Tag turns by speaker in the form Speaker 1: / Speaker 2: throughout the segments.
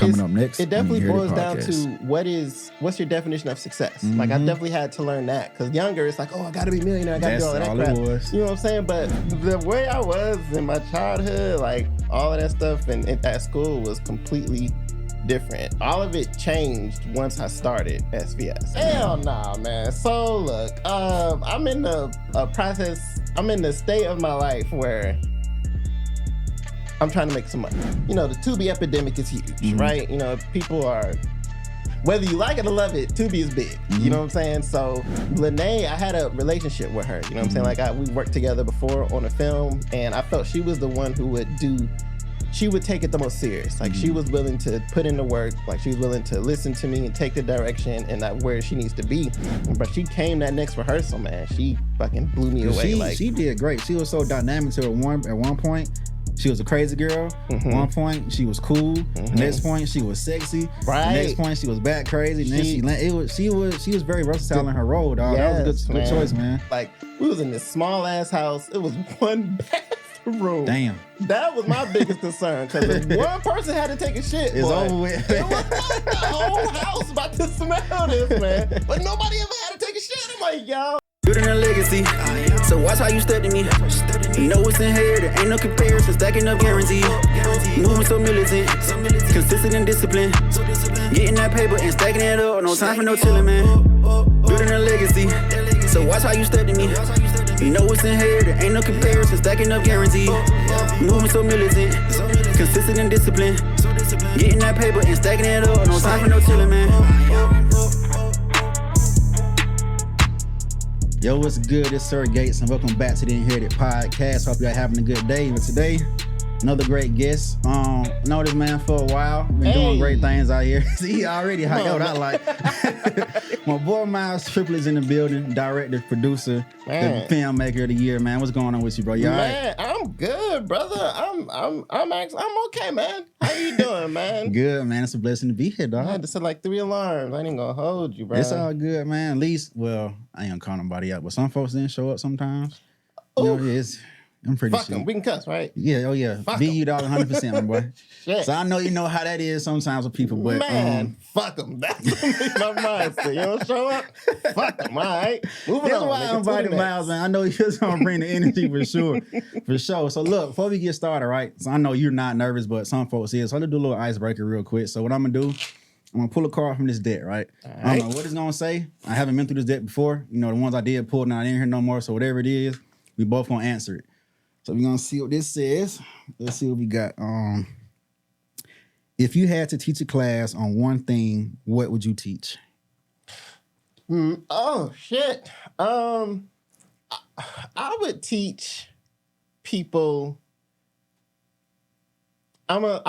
Speaker 1: coming up next.
Speaker 2: It definitely boils down to what's your definition of success. Like I definitely had to learn that because younger, it's like, oh, I got to be a millionaire. I got to do all of that crap. You know what I'm saying? But the way I was in my childhood, like all of that stuff and at school was completely different. All of it changed once I started SVS. Hell nah, man. So look, I'm in the state of my life where I'm trying to make some money. You know, the Tubi epidemic is huge, right? You know, people are, whether you like it or love it, Tubi is big. You know what I'm saying? So Lene, I had a relationship with her. You know what I'm saying? Like we worked together before on a film, and I felt she was the one who she would take it the most serious. Like she was willing to put in the work. Like she was willing to listen to me and take the direction and that where she needs to be. But she came that next rehearsal, man. She fucking blew me away.
Speaker 1: She did great. She was so dynamic to at one point. She was a crazy girl. At one point, she was cool. The next point, she was sexy.
Speaker 2: Right.
Speaker 1: The next point, she was back crazy. And then she was very versatile in her role, dog. That was a good choice, man.
Speaker 2: Like we was in this small ass house. It was one bathroom.
Speaker 1: Damn.
Speaker 2: That was my biggest concern because if one person had to take a shit,
Speaker 1: it's over with.
Speaker 2: It was like the whole house about to smell this, man. But nobody ever had to take a shit. I'm like, yo.
Speaker 3: Building a legacy, so watch how you study me. You know it's inherited, ain't no comparison, stacking up guaranteed. Moving so militant, consistent and disciplined. Getting that paper and stacking it up, no time for no chilling, man. Building a legacy, so watch how you study me. You know it's inherited, ain't no comparison, stacking up guaranteed. Moving so militant, consistent and disciplined. Getting that paper and stacking it up, no time for no chilling, man.
Speaker 1: Yo, what's good? It's Sir Gates, and welcome back to the Inherited Podcast. Hope y'all having a good day. But today, another great guest. Know this man for a while. Been doing great things out here. See, already how I like. My boy Miles Triplett is in the building. Director, producer, the filmmaker of the year. Man, what's going on with you, bro? You all right?
Speaker 2: I'm good, brother. I'm okay, man. How you doing, man?
Speaker 1: Good, man. It's a blessing to be here, dog.
Speaker 2: I had to set like 3 alarms. I ain't gonna hold you, bro.
Speaker 1: It's all good, man. At least, well, I ain't gonna call nobody out, but some folks didn't show up sometimes. You know, I'm pretty
Speaker 2: Fuck
Speaker 1: sure.
Speaker 2: them. We can cuss, right?
Speaker 1: Yeah, oh yeah.
Speaker 2: Fuck
Speaker 1: Be you, dog, 100%, my boy.
Speaker 2: Shit.
Speaker 1: So I know you know how that is sometimes with people, but
Speaker 2: man, fuck them. That's what my mind say. You don't show up? Fuck them, all right? Moving
Speaker 1: that's
Speaker 2: on.
Speaker 1: Why I invited Miles, man. I know you're gonna bring the energy for sure. For sure. So look, before we get started, right? So I know you're not nervous, but some folks is. So let's do a little icebreaker real quick. So what I'm gonna do, I'm gonna pull a card from this deck, right? I don't know what it's gonna say. I haven't been through this deck before. You know, the ones I did pull, now I didn't hear no more. So whatever it is, we both gonna answer it. So we're gonna see what this says. Let's see what we got. If you had to teach a class on one thing, what would you teach?
Speaker 2: Oh shit. I would teach people. I would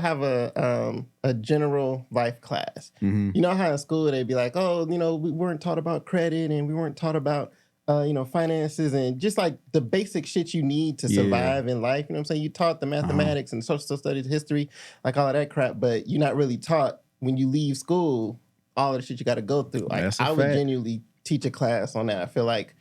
Speaker 2: have a general life class. You know how in school they'd be like, oh, you know, we weren't taught about credit and we weren't taught about finances and just like the basic shit you need to survive in life. You know what I'm saying? You taught the mathematics and social studies, history, like all of that crap, but you're not really taught when you leave school all of the shit you got to go through. Like I would genuinely teach a class on that. I feel like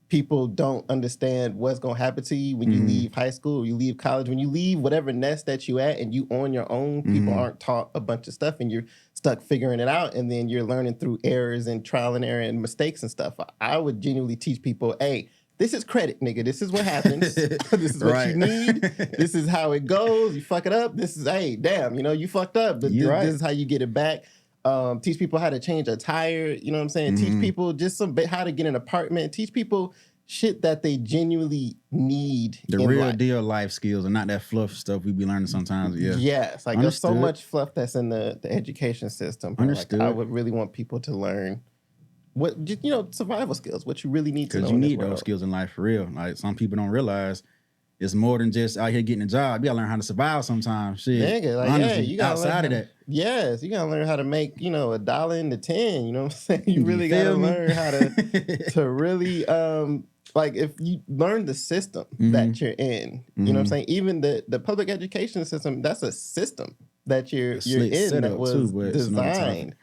Speaker 2: people don't understand what's going to happen to you when you leave high school or you leave college. When you leave whatever nest that you at and you on your own, people aren't taught a bunch of stuff and you're stuck figuring it out, and then you're learning through errors and trial and error and mistakes and stuff. I would genuinely teach people, hey, this is credit, nigga. This is what happens. This is what you need. This is how it goes. You fuck it up. This is, hey, damn, you fucked up. But this is how you get it back. Teach people how to change a tire. You know what I'm saying? Teach people just how to get an apartment. Teach people shit that they genuinely need.
Speaker 1: The real deal life skills and not that fluff stuff we be learning sometimes. Yeah.
Speaker 2: Yes. Like there's so much fluff that's in the education system.
Speaker 1: Understood.
Speaker 2: Like, I would really want people to learn what, survival skills, what you really need to know.
Speaker 1: Because you need those skills in life for real. Like some people don't realize it's more than just out here getting a job. You gotta learn how to survive sometimes. Shit.
Speaker 2: Nigga, like,
Speaker 1: honestly,
Speaker 2: you gotta
Speaker 1: outside of that.
Speaker 2: Yes, you gotta learn how to make, $1 into 10. You know what I'm saying? You really gotta learn how to really like if you learn the system that you're in, you know what I'm saying? Even the public education system, that's a system that you're in that was designed.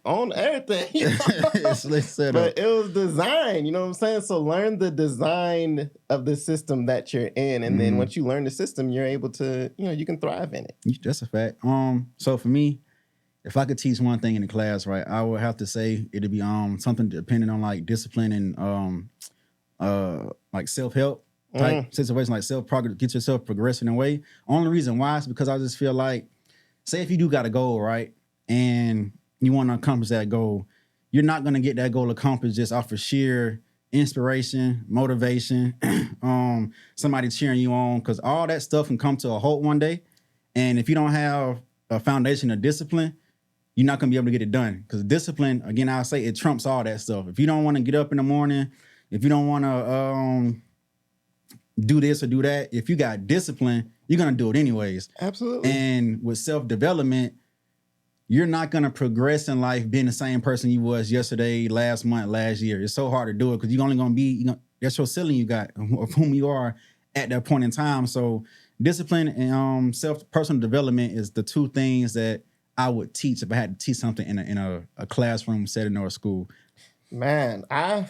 Speaker 2: on everything. You know?
Speaker 1: It's set
Speaker 2: but
Speaker 1: up.
Speaker 2: it was design, you know what I'm saying? So learn the design of the system that you're in. And then once you learn the system, you're able to, you can thrive in it.
Speaker 1: That's a fact. So for me, if I could teach one thing in the class, right, I would have to say it'd be something depending on like discipline and like self-help type situation, like self-progress, get yourself progressing in a way. Only reason why is because I just feel like, say if you do got a goal, right, and you want to accomplish that goal, you're not going to get that goal accomplished just off of sheer inspiration, motivation, somebody cheering you on, because all that stuff can come to a halt one day. And if you don't have a foundation of discipline, you're not going to be able to get it done. Because discipline, again, I'll say it trumps all that stuff. If you don't want to get up in the morning, if you don't want to do this or do that, if you got discipline, you're going to do it anyways.
Speaker 2: Absolutely.
Speaker 1: And with self-development, you're not going to progress in life being the same person you was yesterday, last month, last year. It's so hard to do it because you're only going to be, that's your ceiling you got of whom you are at that point in time. So discipline and personal development is the two things that I would teach if I had to teach something in a classroom setting or a school.
Speaker 2: Man, I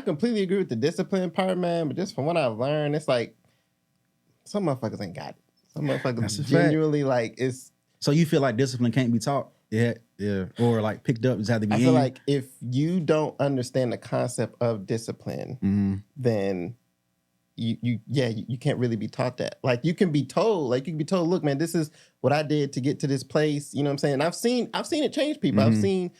Speaker 2: completely agree with the discipline part, man. But just from what I've learned, it's like some motherfuckers ain't got it. Some motherfuckers genuinely like it's.
Speaker 1: So you feel like discipline can't be taught? Yeah, or like picked up, just have to be.
Speaker 2: I feel like if you don't understand the concept of discipline, then you can't really be taught that. Like you can be told, look, man, this is what I did to get to this place. You know what I'm saying? I've seen it change people. I've seen,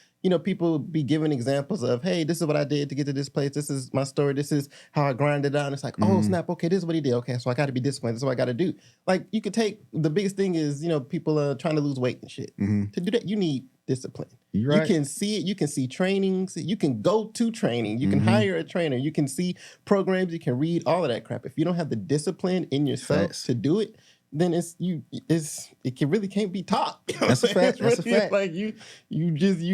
Speaker 2: people be given examples of, hey, this is what I did to get to this place. This is my story. This is how I grinded out. And it's like, oh, snap. Okay, this is what he did. Okay, so I got to be disciplined. This is what I got to do. Like you could take, the biggest thing is, people are trying to lose weight and shit. To do that, you need discipline.
Speaker 1: Right.
Speaker 2: You can see it. You can see trainings. You can go to training. You can hire a trainer. You can see programs. You can read all of that crap. If you don't have the discipline in yourself to do it, then it really can't be taught.
Speaker 1: That's a fact. That's a fact.
Speaker 2: Like you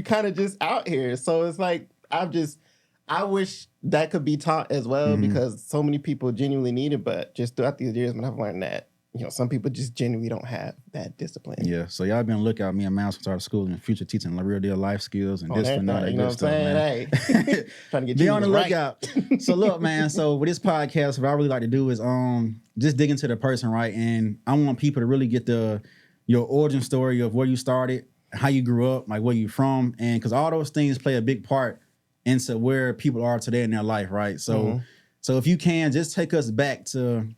Speaker 2: kind of just out here. So it's like I wish that could be taught as well because so many people genuinely need it. But just throughout these years, when I've learned that, some people just genuinely don't have that discipline.
Speaker 1: Yeah, so y'all been looking at me and Miles start school in the future teaching real deal life skills and discipline. All that
Speaker 2: you know
Speaker 1: good
Speaker 2: what I'm
Speaker 1: stuff,
Speaker 2: saying?
Speaker 1: man.
Speaker 2: Hey, trying to get
Speaker 1: be
Speaker 2: you
Speaker 1: on the
Speaker 2: right.
Speaker 1: lookout. So look, man. So with this podcast, what I really like to do is just dig into the person, right? And I want people to really get your origin story of where you started, how you grew up, like where you from, and because all those things play a big part into where people are today in their life, right? So, so if you can, just take us back to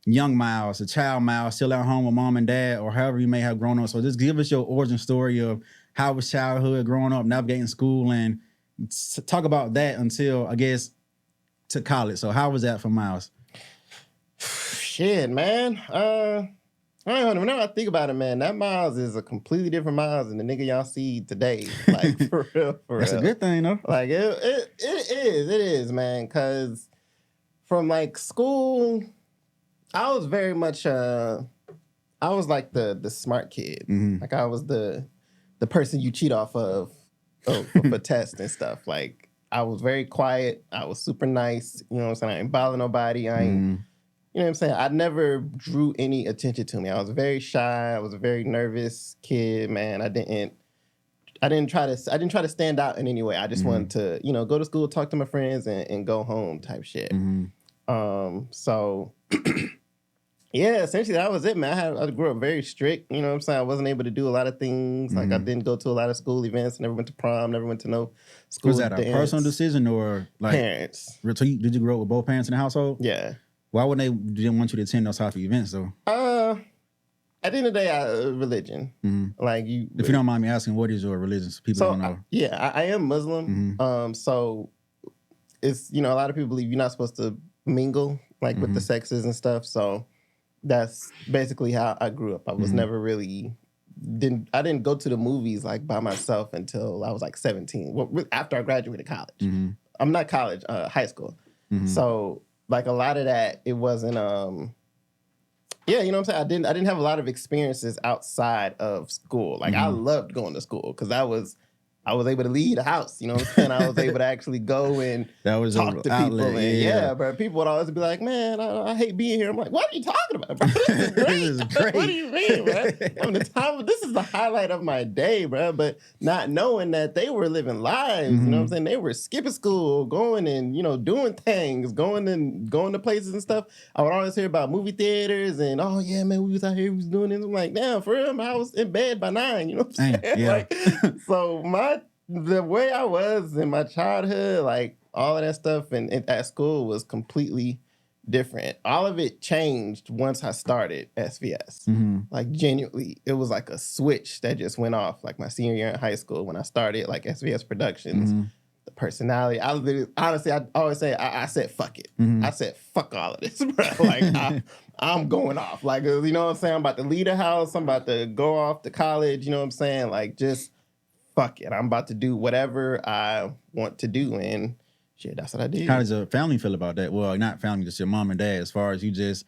Speaker 1: young Miles, a child Miles, still at home with mom and dad, or however you may have grown up. So just give us your origin story of how was childhood, growing up, navigating school, and talk about that until, I guess, to college. So how was that for Miles?
Speaker 2: Shit, man. Whenever I think about it, man, that Miles is a completely different Miles than the nigga y'all see today. Like, for real,
Speaker 1: That's a good thing, though.
Speaker 2: Like, it is, man, because from, like, school, I was very much, I was like the smart kid. Like I was the person you cheat off of for tests and stuff. Like I was very quiet. I was super nice. You know what I'm saying? I ain't bothering nobody. I ain't, you know what I'm saying? I never drew any attention to me. I was very shy. I was a very nervous kid, man. I didn't try to stand out in any way. I just wanted to, go to school, talk to my friends and go home type shit. So yeah, essentially that was it, man. I grew up very strict. You know what I'm saying? I wasn't able to do a lot of things. Like I didn't go to a lot of school events. Never went to prom. Never went to no school
Speaker 1: Was that
Speaker 2: dance.
Speaker 1: a personal decision or like
Speaker 2: Parents?
Speaker 1: So did you grow up with both parents in the household?
Speaker 2: Yeah.
Speaker 1: Why would they didn't want you to attend those type of events though?
Speaker 2: At the end of the day, religion. Like you.
Speaker 1: If you don't mind me asking, what is your religion? So people don't know.
Speaker 2: I am Muslim. So it's a lot of people believe you're not supposed to mingle like with the sexes and stuff. So that's basically how I grew up. I was never really I didn't go to the movies like by myself until I was like 17. Well, after I graduated college. I'm not college, high school. So like a lot of that, it wasn't you know what I'm saying? I didn't have a lot of experiences outside of school. Like I loved going to school because that was I was able to leave the house, you know what I'm saying? I was able to actually go and
Speaker 1: That was
Speaker 2: talk to
Speaker 1: outlet,
Speaker 2: people. And yeah, bro, people would always be like, man, I hate being here. I'm like, what are you talking about, bro? This is great.
Speaker 1: This is great.
Speaker 2: What do you mean, bro? This is the highlight of my day, bro. But not knowing that they were living lives, you know what I'm saying? They were skipping school, going and, you know, doing things, going to places and stuff. I would always hear about movie theaters and, oh, yeah, man, we was out here, we was doing this. I'm like, damn, for real, I was in bed by 9, you know what I'm saying?
Speaker 1: Yeah.
Speaker 2: Like, so the way I was in my childhood, like all of that stuff and at school was completely different. All of it changed once I started SVS. Like genuinely, it was like a switch that just went off. Like my senior year in high school when I started like SVS Productions. The personality, honestly, I always say I said fuck it. I said fuck all of this, bro. Like I'm going off. Like, you know what I'm saying? I'm about to leave the house. I'm about to go off to college. You know what I'm saying? Like just fuck it. I'm about to do whatever I want to do. And shit, that's what I did.
Speaker 1: How does your family feel about that? Well, not family, just your mom and dad, as far as you just,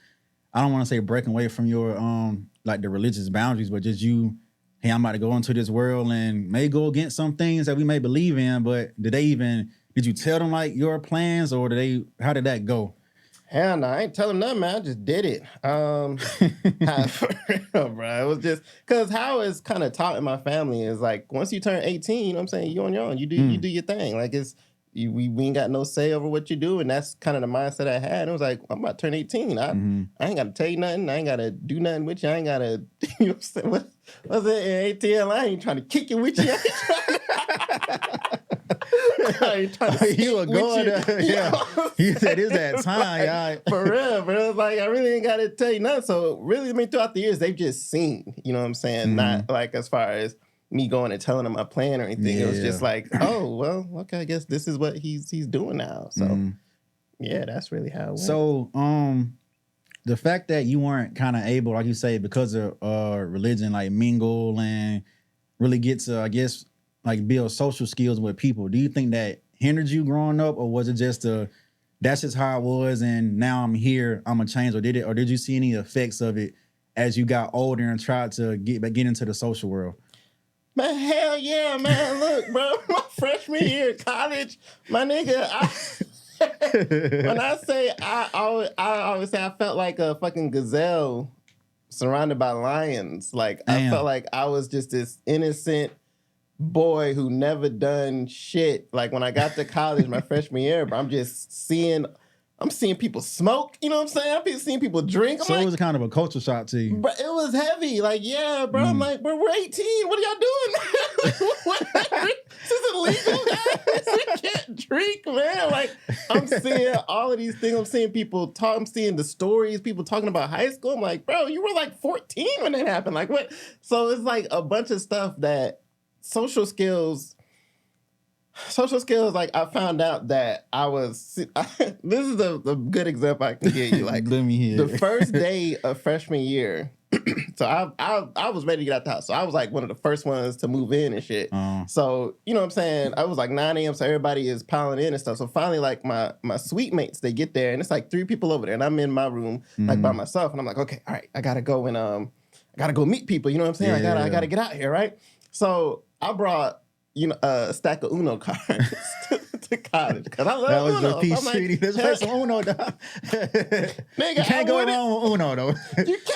Speaker 1: I don't want to say breaking away from your, like the religious boundaries, but just you, hey, I'm about to go into this world and may go against some things that we may believe in, but did you tell them like your plans or how did that go?
Speaker 2: Hell no, I ain't telling them nothing, man. I just did it. For real, bro. It was just because how it's kind of taught in my family is like once you turn 18, you know what I'm saying, you on your own. You do your thing. Like we ain't got no say over what you do, and that's kind of the mindset I had. It was like I'm about to turn 18. I ain't got to tell you nothing. I ain't got to do nothing with you. I ain't got to. You know what I'm saying? What's it in ATL? I ain't trying to kick you with you.
Speaker 1: You were going you said it's that time, y'all.
Speaker 2: For real, bro. It's like I really ain't gotta tell you nothing. So really, I mean, throughout the years, they've just seen, you know what I'm saying? Not like as far as me going and telling them my plan or anything. It was just like, oh, well, okay, I guess this is what he's doing now. So yeah, that's really how it went.
Speaker 1: So the fact that you weren't kind of able, like you say, because of religion, like mingle and really get to, I guess, like build social skills with people. Do you think that hindered you growing up, or was it just that's just how it was and now I'm here, I'm gonna change, or did you see any effects of it as you got older and tried to get into the social world?
Speaker 2: Man, hell yeah, man. Look, bro, my freshman year of college, my nigga, when I say I always say I felt like a fucking gazelle surrounded by lions. Like I felt like I was just this innocent boy who never done shit. Like when I got to college my freshman year, bro, I'm seeing people smoke, you know what I'm saying? I'm seeing people drink.
Speaker 1: So it was kind of a culture shock to you.
Speaker 2: Bro, it was heavy. Like, yeah, bro. I'm like, bro, we're 18. What are y'all doing? This is illegal, guys. We can't drink, man. Like, I'm seeing all of these things. I'm seeing people talk. I'm seeing the stories, people talking about high school. I'm like, bro, you were like 14 when that happened. Like, what? So it's like a bunch of stuff that social skills, like I found out that this is a good example I can give you. Like
Speaker 1: let me hear
Speaker 2: the first day of freshman year. So I was ready to get out the house. So I was like one of the first ones to move in and shit. So, you know what I'm saying? I was like 9 a.m. So everybody is piling in and stuff. So finally, like my suite mates, they get there and it's like 3 people over there and I'm in my room like by myself. And I'm like, okay, all right, I gotta go and I gotta go meet people. You know what I'm saying? I gotta get out here, right? So I brought a stack of Uno cards to college because I love
Speaker 1: that was
Speaker 2: Uno.
Speaker 1: the peace treaty. Let's play some Uno, dog.
Speaker 2: Nigga,
Speaker 1: you can't go wrong with Uno, though.
Speaker 2: You can't.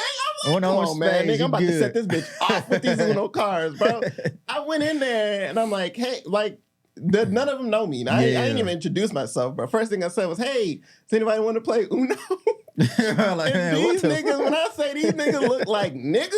Speaker 2: I'm like, come on, man. Nigga, I'm about to set this bitch off with these Uno cards, bro. I went in there and I'm like, hey, like, none of them know me. I ain't even introduced myself, bro. First thing I said was, hey, does anybody want to play Uno?
Speaker 1: Like,
Speaker 2: and these niggas, when I say these niggas look like niggas,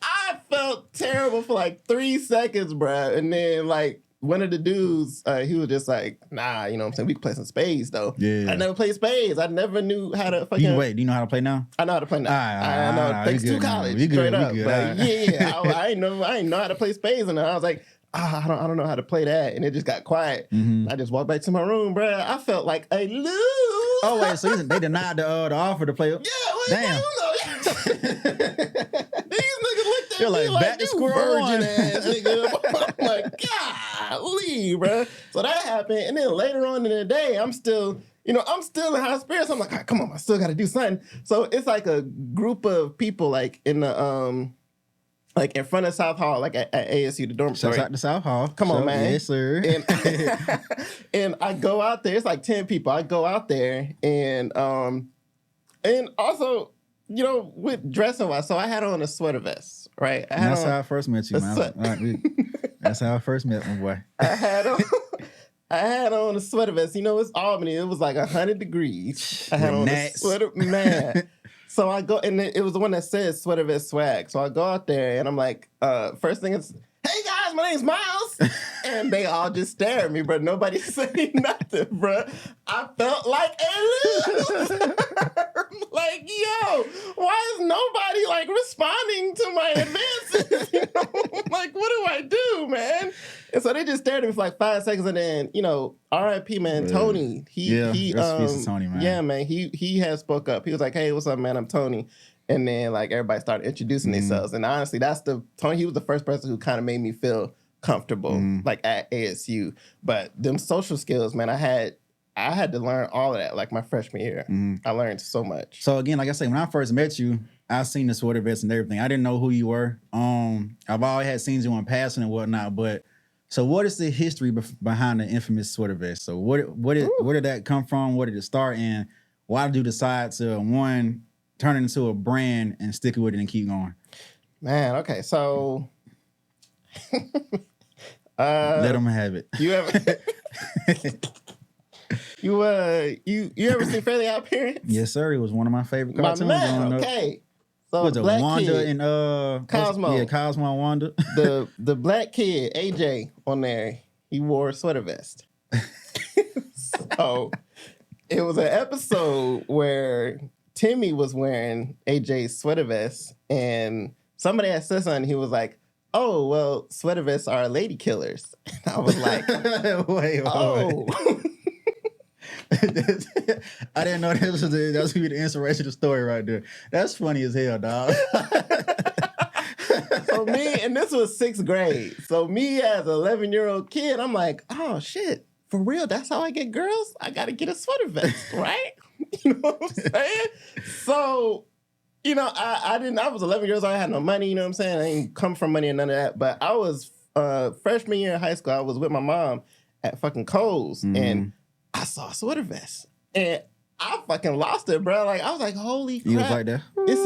Speaker 2: I felt terrible for like 3 seconds, bro. And then like one of the dudes, he was just like, nah, you know what I'm saying? We can play some spades though. Yeah. I never played spades. I never knew how to fucking...
Speaker 1: Wait, do you know how to play now?
Speaker 2: I know how to play now. I know. Thanks to college. Straight up. But yeah, I ain't know how to play spades. And I was like, I don't know how to play that. And it just got quiet. I just walked back to my room, bro. I felt like a loser.
Speaker 1: Oh, wait, so they denied the offer to play?
Speaker 2: Yeah,
Speaker 1: damn.
Speaker 2: These niggas looked at
Speaker 1: You're
Speaker 2: me like,
Speaker 1: back to
Speaker 2: you
Speaker 1: square one.
Speaker 2: virgin ass nigga. I'm like, golly, bro. So that happened. And then later on in the day, I'm still in high spirits. I'm like, all right, come on, I still got to do something. So it's like a group of people like in the, like in front of South Hall, like at ASU, the dormitory.
Speaker 1: Shouts out to South Hall.
Speaker 2: Come on, man.
Speaker 1: Yes, sir.
Speaker 2: And I go out there. It's like 10 people. I go out there and also, you know, with dressing wise. So I had on a sweater vest, right?
Speaker 1: That's how I first met you, man. That's how I first met my boy.
Speaker 2: I had on a sweater vest. You know, it's Albany. It was like 100 degrees. I had on a sweater, man. So I go, and it was the one that says sweater vest swag. So I go out there, and I'm like, first thing is, hey guys, my name's Miles. And they all just stare at me, bro. Nobody saying nothing, bro. I felt like a loser. Like, yo, why is nobody like responding to my advances? You know? Like, what do I do, man? And so they just stared at me for like 5 seconds, and then, you know, R.I.P. man, Tony. He
Speaker 1: Tony, man.
Speaker 2: Yeah, man. He had spoke up. He was like, hey, what's up, man? I'm Tony. And then like everybody started introducing themselves. And honestly, Tony. He was the first person who kind of made me feel comfortable, like at ASU. But them social skills, man, I had to learn all of that like my freshman year. I learned so much.
Speaker 1: So again, like I said, when I first met you, I seen the sweater vest and everything. I didn't know who you were. I've always had seen you in passing and whatnot, but so what is the history behind the infamous sweater vest? So where did that come from? Where did it start? And why did you decide to, one, turn it into a brand and stick with it and keep going?
Speaker 2: Man, okay, so
Speaker 1: let them have it.
Speaker 2: You ever you ever seen Fairly Odd Parents?
Speaker 1: Yes, sir. It was one of my favorite cartoons.
Speaker 2: My man, okay. So
Speaker 1: was it
Speaker 2: black
Speaker 1: Wanda
Speaker 2: kid,
Speaker 1: and
Speaker 2: Cosmo?
Speaker 1: Yeah, Cosmo and Wanda.
Speaker 2: the black kid, AJ, on there, he wore a sweater vest. So it was an episode where Timmy was wearing AJ's sweater vest, and somebody had said something. He was like, "Oh, well, sweater vests are lady killers." And I was like,
Speaker 1: wait.
Speaker 2: "Oh."
Speaker 1: I didn't know that was gonna be the inspiration of the story right there. That's funny as hell, dog.
Speaker 2: So and this was 6th grade. So me as an 11-year-old kid, I'm like, oh shit, for real? That's how I get girls? I gotta get a sweater vest, right? You know what I'm saying? So, you know, I was 11 years old. I had no money, you know what I'm saying? I didn't come from money and none of that. But I was freshman year in high school. I was with my mom at fucking Kohl's, and I saw a sweater vest, and I fucking lost it, bro. Like, I was like, holy crap.
Speaker 1: You was like that?
Speaker 2: It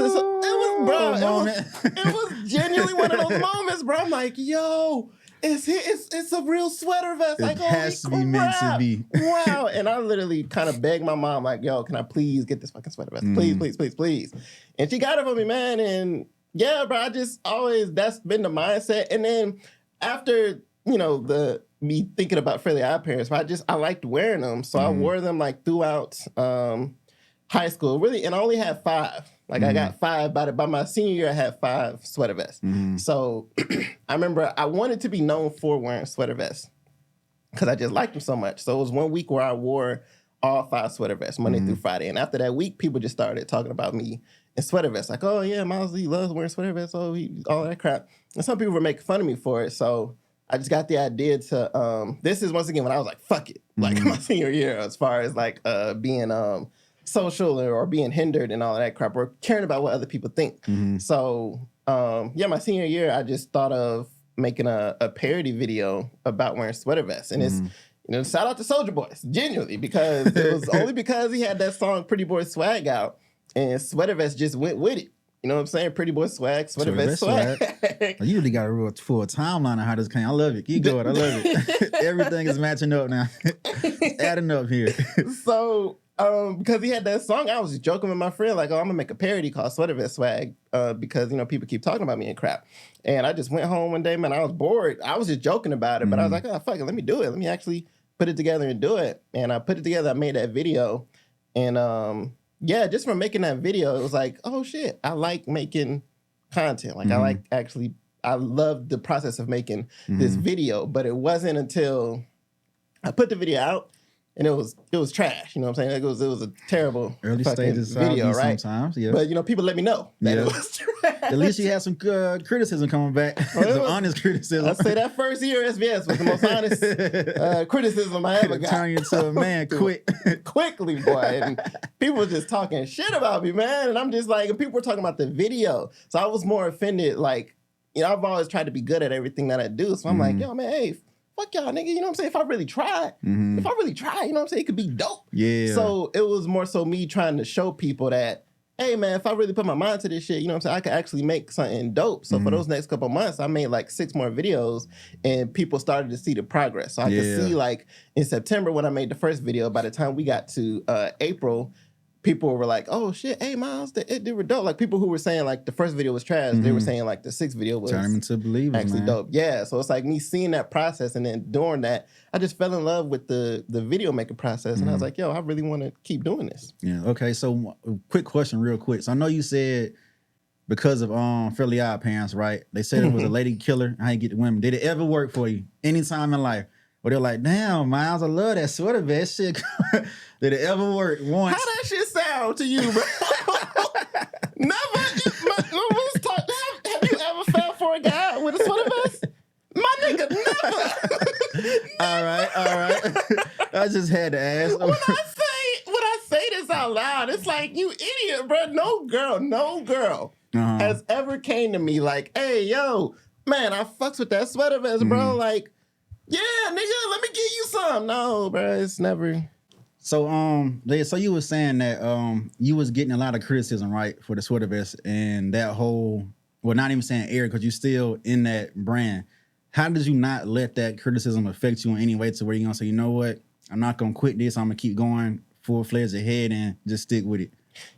Speaker 2: was genuinely one of those moments, bro. I'm like, yo, it's a real sweater vest.
Speaker 1: It
Speaker 2: like,
Speaker 1: has to be meant to be.
Speaker 2: Wow. And I literally kind of begged my mom, like, yo, can I please get this fucking sweater vest? Please. And she got it for me, man. And yeah, bro, that's been the mindset. And then after, you know, me thinking about Fairly Odd Parents, I liked wearing them. So I wore them like throughout high school, really. And I only had 5. Like I got 5 by my senior year. I had 5 sweater vests. So I remember I wanted to be known for wearing sweater vests because I just liked them so much. So it was one week where I wore all 5 sweater vests Monday through Friday. And after that week, people just started talking about me in sweater vests. Like, oh yeah, Miles, he loves wearing sweater vests. Oh, all that crap. And some people were making fun of me for it. So I just got the idea to, this is once again when I was like, fuck it. Like my senior year, as far as like being social or being hindered and all of that crap, or caring about what other people think. So my senior year, I just thought of making a parody video about wearing sweater vests. And it's, you know, shout out to Soulja Boy, genuinely, because it was only because he had that song Pretty Boy Swag out, and sweater vest just went with it. You know what I'm saying? Pretty Boy Swag, sweater vest swag.
Speaker 1: You really got a real full timeline of how this came. I love it. Keep going. I love it. Everything is matching up now. Adding up here.
Speaker 2: So, because he had that song, I was just joking with my friend, like, oh, I'm gonna make a parody called Sweater Vest Swag, because, you know, people keep talking about me and crap. And I just went home one day, man, I was bored. I was just joking about it, but I was like, oh, fuck it, let me do it. Let me actually put it together and do it. And I put it together, I made that video. And yeah, just from making that video, it was like, oh shit, I like making content. Like I love the process of making this video, but it wasn't until I put the video out and it was trash. You know what I'm saying? Like it was a terrible
Speaker 1: early stages
Speaker 2: video, right?
Speaker 1: Sometimes, yeah.
Speaker 2: But you know, people let me know that it was trash.
Speaker 1: At least you had some criticism coming back. Some honest criticism.
Speaker 2: I'd say that first year SBS was the most honest criticism I ever got.
Speaker 1: Turn you into a man
Speaker 2: quickly, boy. And people were just talking shit about me, man. And I'm just like, and people were talking about the video. So I was more offended, like, I've always tried to be good at everything that I do. So I'm like, yo, man, hey, fuck y'all, nigga. You know what I'm saying? If I really try, you know what I'm saying? It could be dope.
Speaker 1: Yeah.
Speaker 2: So it was more so me trying to show people that, hey, man, if I really put my mind to this shit, you know what I'm saying? I could actually make something dope. So for those next couple of months, I made like 6 more videos and people started to see the progress. So I could see like in September when I made the first video, by the time we got to April, people were like, oh shit, hey Miles, they were dope. Like people who were saying like the first video was trash, they were saying like the 6th video was
Speaker 1: turn them into believers,
Speaker 2: actually
Speaker 1: man.
Speaker 2: dope. Yeah, so it's like me seeing that process, and then during that, I just fell in love with the video making process, and I was like, yo, I really want to keep doing this.
Speaker 1: Yeah. Okay. So, quick question, real quick. So I know you said because of Fairly Odd Parents, right? They said it was a lady killer. I ain't get the women. Did it ever work for you anytime in life? Where they're like, damn, Miles, I love that sweater vest shit. Did it ever work once?
Speaker 2: How that shit sound to you, bro? Never. Have you ever fell for a guy with a sweater vest? My nigga, never.
Speaker 1: All right. I just had to ask.
Speaker 2: When I say this out loud, it's like, you idiot, bro. No girl has ever came to me like, hey, yo, man, I fucks with that sweater vest, bro. Like, yeah, nigga, let me give you some. No, bro, it's never.
Speaker 1: So, so you were saying that you was getting a lot of criticism, right, for the sweater vest and that whole, well, not even saying era, because you're still in that brand. How did you not let that criticism affect you in any way to where you're gonna say, you know what, I'm not gonna quit this, I'm gonna keep going full-fledged ahead and just stick with it?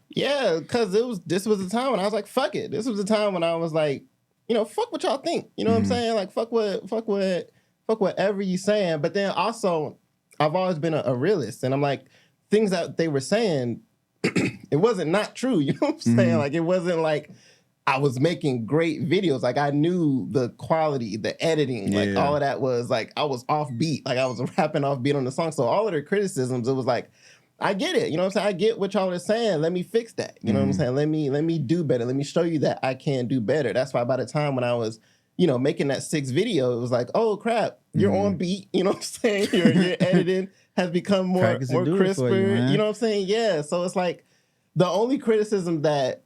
Speaker 2: Yeah, because this was the time when I was like, fuck it. This was the time when I was like, you know, fuck what y'all think. You know what I'm saying? Like, fuck whatever you saying. But then also, I've always been a realist, and I'm like, things that they were saying, it wasn't not true. You know what I'm saying? Like, it wasn't like I was making great videos. Like, I knew the quality, the editing, like all of that was like, I was offbeat. Like, I was rapping offbeat on the song. So all of their criticisms, it was like, I get it. You know what I'm saying? I get what y'all are saying. Let me fix that. You know what I'm saying? Let me do better. Let me show you that I can do better. That's why by the time when I was, you know, making that 6th video, it was like, oh crap, you're on beat. You know what I'm saying? Your editing has become more crisper. You know what I'm saying? Yeah. So it's like the only criticism that,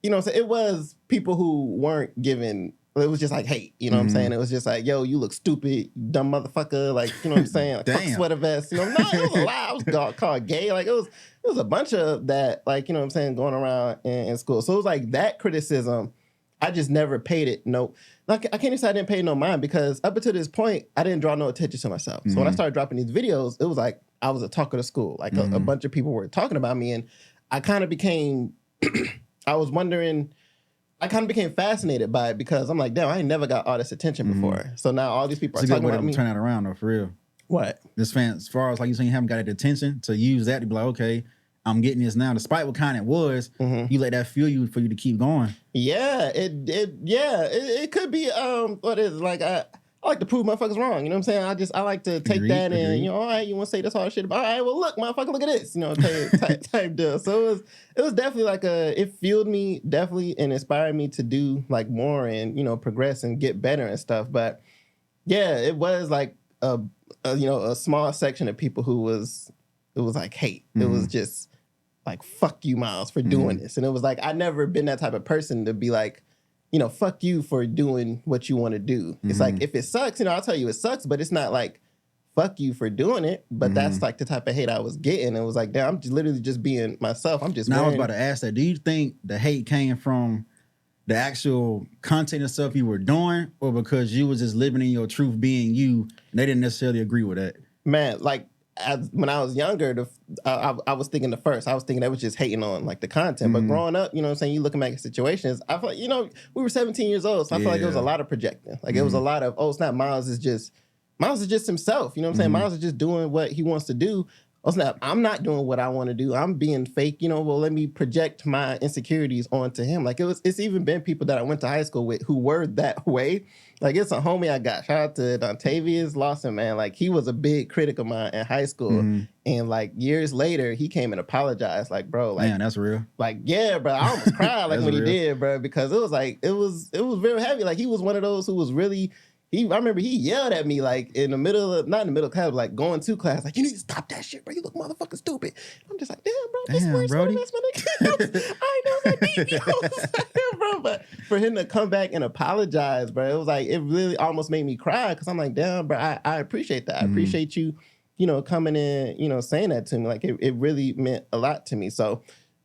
Speaker 2: you know what I'm saying, it was people who weren't giving, it was just like hate. You know what I'm saying? It was just like, yo, you look stupid, you dumb motherfucker. Like, you know what I'm saying? Like, fuck sweater vest. You know, no, it was a lie. I was called gay. Like, it was a bunch of that, like, you know what I'm saying, going around in school. So it was like that criticism, I just never paid it. No, like, I can't even say I didn't pay no mind, because up until this point, I didn't draw no attention to myself. So when I started dropping these videos, it was like I was a talker to school. Like a bunch of people were talking about me, and I kind of became, I kind of became fascinated by it, because I'm like, damn, I ain't never got all this attention before. So now all these people are talking about me.
Speaker 1: Turn that around though, for real.
Speaker 2: What?
Speaker 1: This fan, as far as like you saying, you haven't got the attention to use that to be like, okay, I'm getting this now. Despite what kind it was, you let that fuel you for you to keep going.
Speaker 2: Yeah, it could be what is it? Like I like to prove motherfuckers wrong. You know what I'm saying? I like to take that and, you know, all right, you want to say this hard shit about, all right, well look, motherfucker, look at this, you know, type deal. So it was definitely like it fueled me definitely and inspired me to do like more and, you know, progress and get better and stuff. But yeah, it was like a small section of people who it was like hate. It was just like, fuck you, Miles, for doing this. And it was like, I'd never been that type of person to be like, you know, fuck you for doing what you want to do. It's like, if it sucks, you know, I'll tell you it sucks, but it's not like, fuck you for doing it. But that's like the type of hate I was getting. It was like, damn, I'm just literally just being myself. I'm just
Speaker 1: Now I was about to ask that. Do you think the hate came from the actual content and stuff you were doing, or because you was just living in your truth being you, and they didn't necessarily agree with that?
Speaker 2: Man, like, when I was younger, I was thinking the first. I was thinking that was just hating on like the content. But growing up, you know what I'm saying, you looking back at situations, I feel like, you know, we were 17 years old, so I feel like it was a lot of projecting. Like it was a lot of, oh, it's not Miles is just himself. You know what I'm saying? Miles is just doing what he wants to do. Oh, snap, I'm not doing what I want to do. I'm being fake, you know, well, let me project my insecurities onto him. Like it's even been people that I went to high school with who were that way. Like it's a homie I got. Shout out to Dontavius Lawson, man. Like he was a big critic of mine in high school. And like years later, he came and apologized. Like, bro, like,
Speaker 1: man, that's real.
Speaker 2: Like, yeah, bro, I almost cried like when he did, bro, because it was like, it was very heavy. Like he was one of those who was really, I remember he yelled at me like in the middle of, not in the middle of class, but like going to class, like, you need to stop that shit, bro. You look motherfucking stupid. I'm just like, damn, bro, this
Speaker 1: Damn,
Speaker 2: weird
Speaker 1: Brody.
Speaker 2: that's my nigga. I ain't know that deep, yo. Bro, but for him to come back and apologize, bro, it was like, it really almost made me cry because I'm like, damn, bro, I appreciate that. I appreciate you, coming in, saying that to me. Like, it really meant a lot to me. So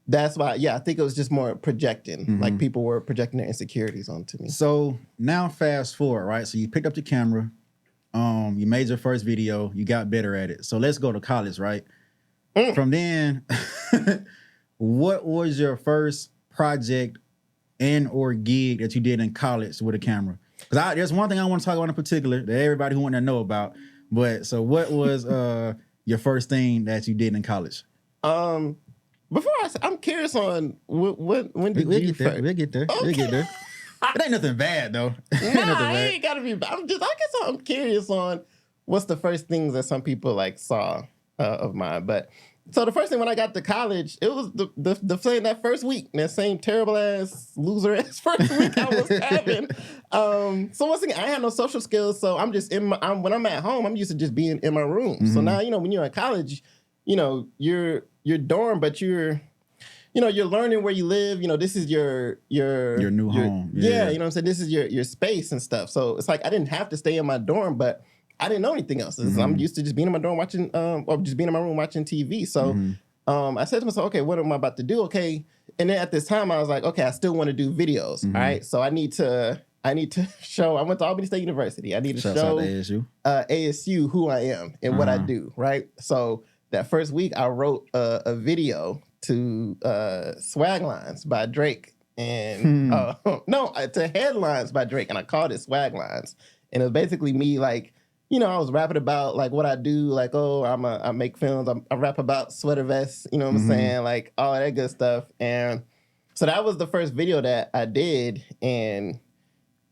Speaker 2: that's why, I think it was just more projecting. Like, people were projecting their insecurities onto me.
Speaker 1: So now fast forward, right? So you picked up the camera, you made your first video, you got better at it. So let's go to college, right? From then, what was your first project and or gig that you did in college with a camera? Because there's one thing I want to talk about in particular that everybody who want to know about. But so what was your first thing that you did in college?
Speaker 2: Before I'm curious on when did you first?
Speaker 1: We'll get there.
Speaker 2: Okay.
Speaker 1: We'll get there. It ain't nothing bad though.
Speaker 2: Nah, it ain't gotta be bad. I guess I'm curious on what's the first things that some people like saw of mine. But so the first thing when I got to college, it was the same that first week, that same terrible ass loser ass first week I was having. So once again, I had no social skills, so I'm just when I'm at home, I'm used to just being in my room. So now when you're in college, you're dorm, but you're learning where you live. This is your
Speaker 1: new home.
Speaker 2: Yeah, you know what I'm saying? This is your space and stuff. So it's like I didn't have to stay in my dorm, but I didn't know anything else. I'm used to just being in my dorm watching, or just being in my room watching TV. So I said to myself, okay, what am I about to do? Okay. And then at this time I was like, okay, I still want to do videos. All right. So I need to show, I went to Albany State University. I need to show ASU who I am and what I do. Right. So that first week I wrote a video to Swag Lines by Drake and to Headlines by Drake, and I called it Swag Lines. And it was basically me like, I was rapping about like what I do, like, I make films, I rap about sweater vests, you know what I'm saying, like all that good stuff. And so that was the first video that I did, and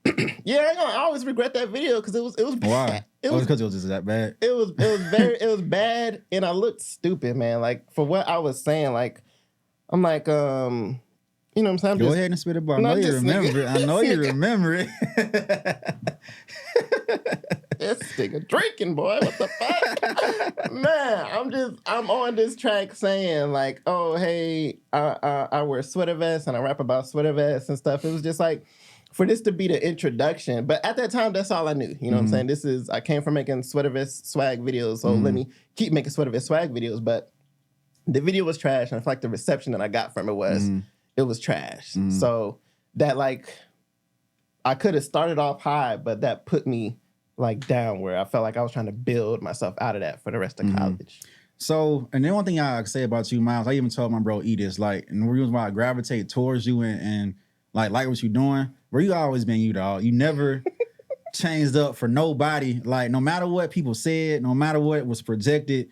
Speaker 2: I always regret that video because it was bad.
Speaker 1: Why? It was because it was just that bad.
Speaker 2: It was bad, and I looked stupid, man. Like for what I was saying, like I'm like, you know what I'm saying?
Speaker 1: Go ahead and spit it, but I know you remember it. I know you remember it.
Speaker 2: This nigga drinking, boy. What the fuck? Man, I'm on this track saying like, oh, hey, I wear sweater vests and I rap about sweater vests and stuff. It was just like, for this to be the introduction. But at that time, that's all I knew. You know what I'm saying? I came from making sweater vest swag videos, so let me keep making sweater vest swag videos. But the video was trash, and I feel like the reception that I got from it was trash. So that like, I could have started off high, but that put me like down where I felt like I was trying to build myself out of that for the rest of college.
Speaker 1: So, and then one thing I say about you, Miles, I even told my bro Edis, like, and the reason why I gravitate towards you and like what you doing, bro, you always been you, dog. You never changed up for nobody. Like, no matter what people said, no matter what was projected,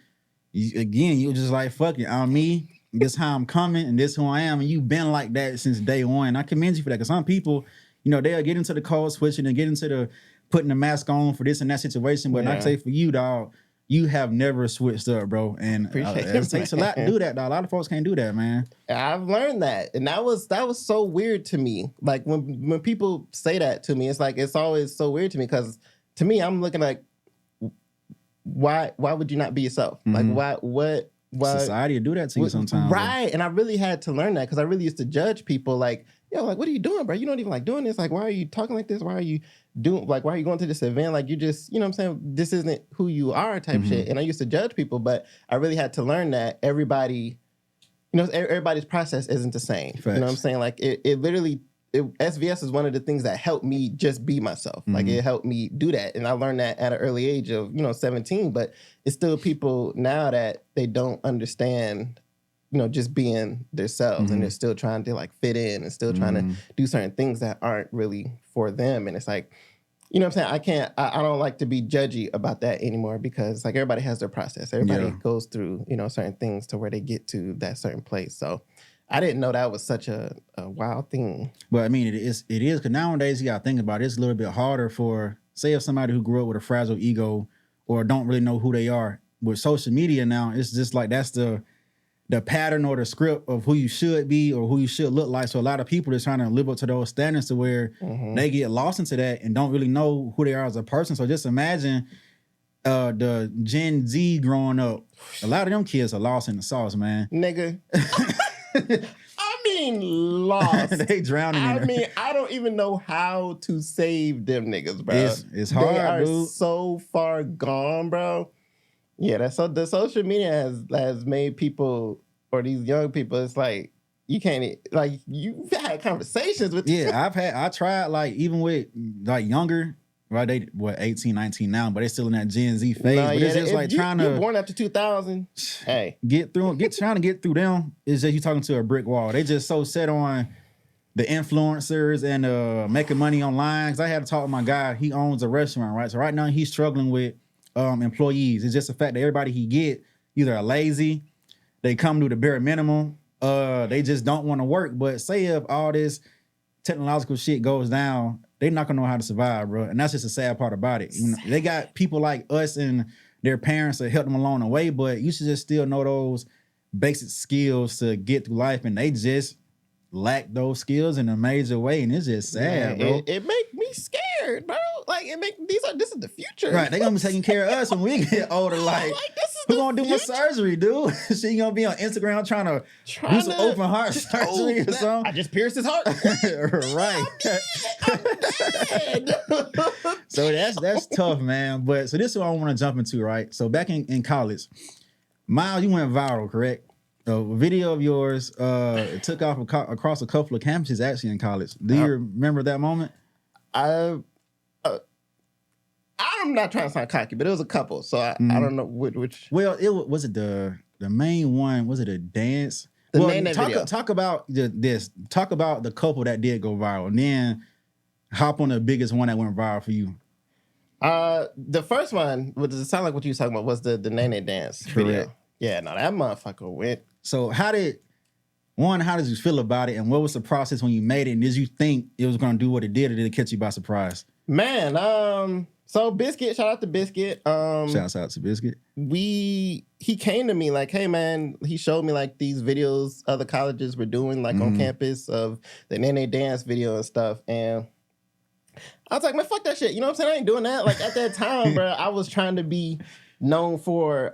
Speaker 1: you were just like, fuck it, I'm me. This how I'm coming, and this who I am. And you've been like that since day one. I commend you for that, because some people, they'll get into the code switching and get into the putting the mask on for this and that situation. But I can say for you, dog, you have never switched up, bro. And it takes a lot to do that, dog. A lot of folks can't do that, man.
Speaker 2: I've learned that. And that was so weird to me. Like when people say that to me, it's like, it's always so weird to me, because to me, I'm looking like, why would you not be yourself? Like why
Speaker 1: society will do that to you sometimes.
Speaker 2: Right. Bro. And I really had to learn that, because I really used to judge people like, like, what are you doing, bro? You don't even like doing this. Like, why are you talking like this? Why are you why are you going to this event? Like, you just, you know what I'm saying? This isn't who you are type shit. And I used to judge people, but I really had to learn that everybody's process isn't the same. Facts. You know what I'm saying? Like, it literally, SVS is one of the things that helped me just be myself. Like, it helped me do that. And I learned that at an early age of, 17, but it's still people now that they don't understand, just being themselves, and they're still trying to like fit in and still trying to do certain things that aren't really for them. And it's like, you know what I'm saying? I don't like to be judgy about that anymore, because like everybody has their process. Everybody goes through, certain things to where they get to that certain place. So I didn't know that was such a wild thing.
Speaker 1: Well, I mean, it is, because nowadays you got to think about it. It's a little bit harder for, say, if somebody who grew up with a fragile ego or don't really know who they are. With social media now, it's just like that's the the pattern or the script of who you should be or who you should look like. So a lot of people are trying to live up to those standards to where they get lost into that and don't really know who they are as a person. So just imagine the Gen Z growing up. A lot of them kids are lost in the sauce, man.
Speaker 2: Nigga. I mean, lost.
Speaker 1: They drowning in it.
Speaker 2: I don't even know how to save them niggas, bro.
Speaker 1: It's hard,
Speaker 2: they are
Speaker 1: dude.
Speaker 2: so far gone, bro. Yeah, the social media has made people, or these young people, it's like you can't, like, you've had conversations with
Speaker 1: I tried, like, even with like younger, right? They 18, 19 now, but they still in that Gen Z phase.
Speaker 2: No,
Speaker 1: but
Speaker 2: yeah,
Speaker 1: it's just like trying to
Speaker 2: you're born after 2000. Hey,
Speaker 1: trying to get through them is that you talking to a brick wall. They just so set on the influencers and making money online. Cause I had to talk to my guy. He owns a restaurant, right? So right now he's struggling with employees. It's just the fact that everybody he get either are lazy, they come to the bare minimum, they just don't want to work. But say if all this technological shit goes down, they're not gonna know how to survive, bro. And that's just the sad part about it. You know, they got people like us and their parents that help them along the way, but you should just still know those basic skills to get through life, and they just lack those skills in a major way, and it's just sad, bro.
Speaker 2: It make me scared, bro. Like this is the future.
Speaker 1: Right, they gonna be taking care of us when we get older. Like who gonna do my surgery, dude? She gonna be on Instagram trying to do some open heart surgery or something.
Speaker 2: I just pierced his heart.
Speaker 1: Right.
Speaker 2: I'm dead.
Speaker 1: So that's tough, man. But so this is what I want to jump into, right? So back in college, Miles, you went viral, correct? A video of yours it took off across a couple of campuses actually in college. Do you remember that moment?
Speaker 2: I'm not trying to sound cocky, but it was a couple, so I don't know which.
Speaker 1: Well, was it the main one? Was it a dance?
Speaker 2: Video.
Speaker 1: Talk about this. Talk about the couple that did go viral, and then hop on the biggest one that went viral for you.
Speaker 2: The first one, does it sound like what you were talking about, was the Nene dance video. Yeah, no, that motherfucker went.
Speaker 1: So how did you feel about it, and what was the process when you made it, and did you think it was going to do what it did, or did it catch you by surprise?
Speaker 2: Man, so Biscuit, shout out to Biscuit.
Speaker 1: Shouts out to Biscuit.
Speaker 2: He came to me like, hey man, he showed me like these videos other colleges were doing like on campus of the Nene dance video and stuff, and I was like, man, fuck that shit. You know what I'm saying? I ain't doing that. Like at that time, bro, I was trying to be known for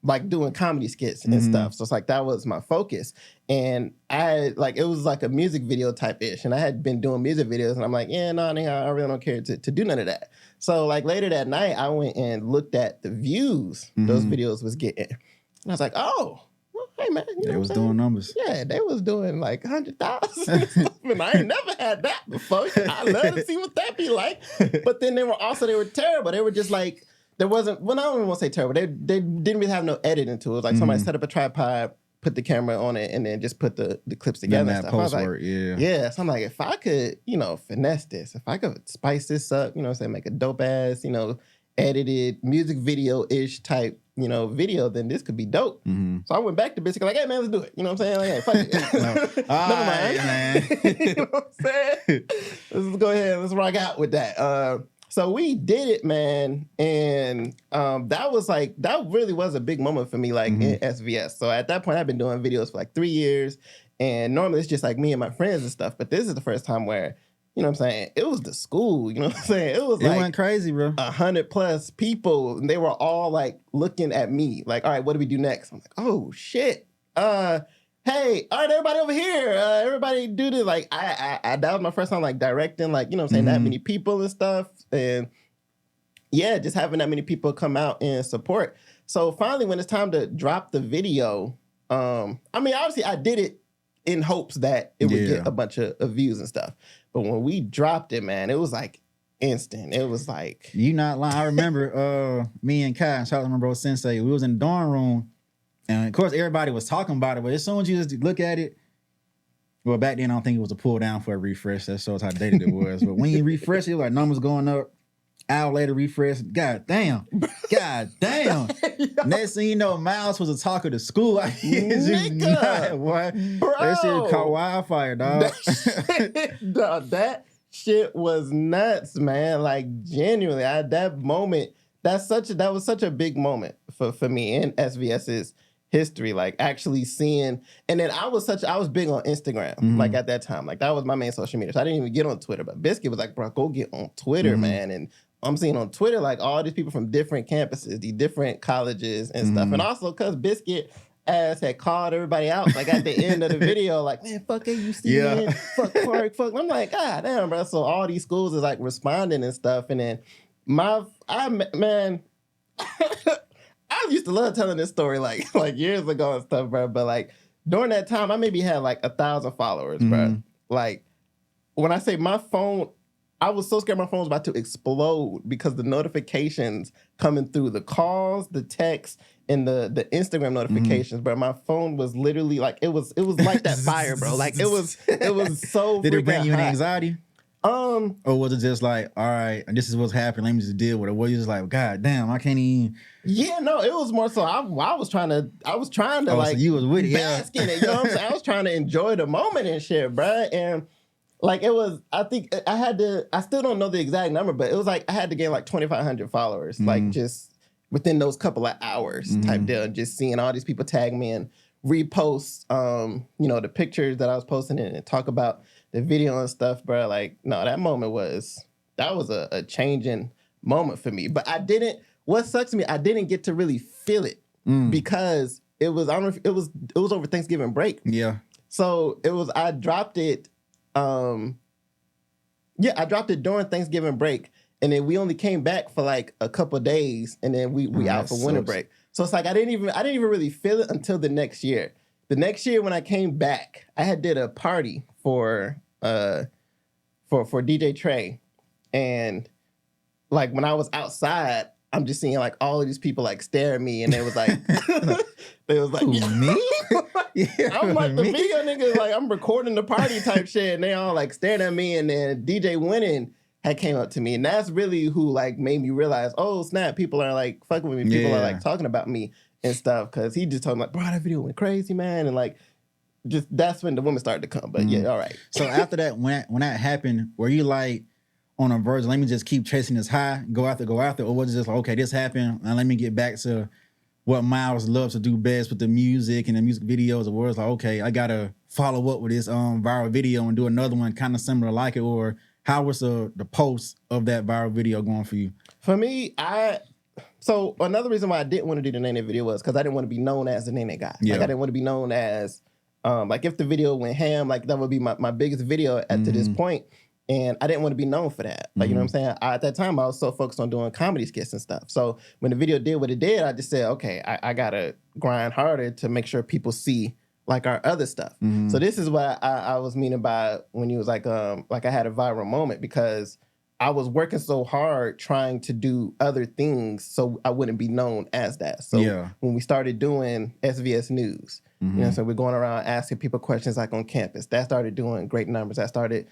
Speaker 2: like doing comedy skits and stuff. So it's like that was my focus. And it was like a music video type ish. And I had been doing music videos and I'm like, yeah, no, I really don't care to do none of that. So like later that night, I went and looked at the views those videos was getting. And I was like, oh, well, hey man.
Speaker 1: They was doing numbers.
Speaker 2: Yeah, they was doing like 100,000 and stuff. And I ain't never had that before. I love to see what that be like. But then they were terrible. They were just like, there wasn't, well, I don't even want to say terrible. They didn't really have no editing to it. Like somebody set up a tripod, put the camera on it, and then just put the clips together and stuff.
Speaker 1: Post
Speaker 2: I was
Speaker 1: work,
Speaker 2: like, yeah. So I'm like, if I could, finesse this, if I could spice this up, make a dope ass, edited music video-ish type, video, then this could be dope. So I went back to Biscuit like, hey man, let's do it. You know what I'm saying? Like, hey, fuck it. Never mind. Man. You know what I'm saying? Let's go ahead. Let's rock out with that. So we did it, man, and that really was a big moment for me, like in SVS. So at that point, I've been doing videos for like 3 years, and normally it's just like me and my friends and stuff. But this is the first time where, you know what I'm saying, it was the school. You know what I'm saying? It
Speaker 1: went crazy, bro.
Speaker 2: 100+ people, and they were all like looking at me, like, all right, what do we do next? I'm like, oh shit. Hey, all right, everybody over here. Everybody do this. Like, that was my first time, like, directing, like, you know what I'm saying, that many people and stuff. And, yeah, just having that many people come out and support. So, finally, when it's time to drop the video, obviously, I did it in hopes that it would get a bunch of views and stuff. But when we dropped it, man, it was, like, instant. It was, like...
Speaker 1: You not lying. I remember me and Kai, shout out to my bro Sensei, we was in the dorm room. And of course, everybody was talking about it, but as soon as you just look at it, well, back then I don't think it was a pull down for a refresh. That shows how dated it was. But when you refresh it, like numbers going up, hour later refresh. God damn. Next thing you know, Miles was a talker to school. That shit caught wildfire, dog.
Speaker 2: That shit was nuts, man. Like genuinely, at that moment, that was such a big moment for me and SVS's history, like actually seeing. And then I was big on Instagram, like at that time. Like that was my main social media. So I didn't even get on Twitter. But Biscuit was like, bro, go get on Twitter, man. And I'm seeing on Twitter like all these people from different campuses, the different colleges and stuff. And also because Biscuit ass had called everybody out, like at the end of the video, like, man, fuck AUC, man, fuck Clark, fuck. I'm like, God damn, bro. So all these schools is like responding and stuff. And then I used to love telling this story like years ago and stuff, bro. But like during that time, I maybe had like 1,000 followers, bro. Like when I say my phone, I was so scared my phone was about to explode because the notifications coming through, the calls, the texts, and the Instagram notifications, bro. My phone was literally like it was like that fire, bro. Like it was so.
Speaker 1: Did it bring you
Speaker 2: hot.
Speaker 1: any anxiety? Or was it just like, all right, this is what's happening, let me just deal with it? Were you just like, God damn, I can't even...
Speaker 2: Yeah, no, it was more so I was trying to like,
Speaker 1: so you was with it,
Speaker 2: bask in it, you know what I'm saying? I was trying to enjoy the moment and shit, bro. And like it was, I think I still don't know the exact number, but it was like I had to gain like 2,500 followers, like just within those couple of hours type deal. Just seeing all these people tag me and repost, the pictures that I was posting and talk about the video and stuff, bro. Like, no, that was a changing moment for me. But what sucks to me, I didn't get to really feel it because it was over Thanksgiving break.
Speaker 1: Yeah.
Speaker 2: So I dropped it. I dropped it during Thanksgiving break, and then we only came back for like a couple of days, and then we out for winter break. So it's like I didn't even really feel it until the next year. The next year when I came back, I had did a party for DJ Trey, and like when I was outside, I'm just seeing like all of these people like stare at me, and they was like,
Speaker 1: me?
Speaker 2: Yeah, I'm like the video nigga, like I'm recording the party type shit, and they all like staring at me, and then DJ Winning had came up to me, and that's really who like made me realize, oh snap, people are like fucking with me, people are like talking about me and stuff, because he just told me like, bro, that video went crazy, man, and like just that's when the women started to come. But yeah, all right.
Speaker 1: So after that, when that happened, were you like on a verge, let me just keep chasing this high, go after, or was it just like, okay, this happened, and let me get back to what Miles loves to do best with the music and the music videos? Or was like, okay, I gotta follow up with this viral video and do another one kind of similar like it? Or how was the post of that viral video going for you?
Speaker 2: For me, so another reason why I didn't want to do the Nene video was because I didn't want to be known as the Nene guy.
Speaker 1: Yeah.
Speaker 2: Like I didn't want to be known as like if the video went ham, like that would be my biggest video to this point. And I didn't want to be known for that. Like, you know what I'm saying? At that time, I was so focused on doing comedy skits and stuff. So when the video did what it did, I just said, okay, I got to grind harder to make sure people see like our other stuff. So this is what I was meaning by when you was like I had a viral moment, because I was working so hard trying to do other things so I wouldn't be known as that. So when we started doing SVS News, you know, so we're going around asking people questions like on campus. That started doing great numbers. That started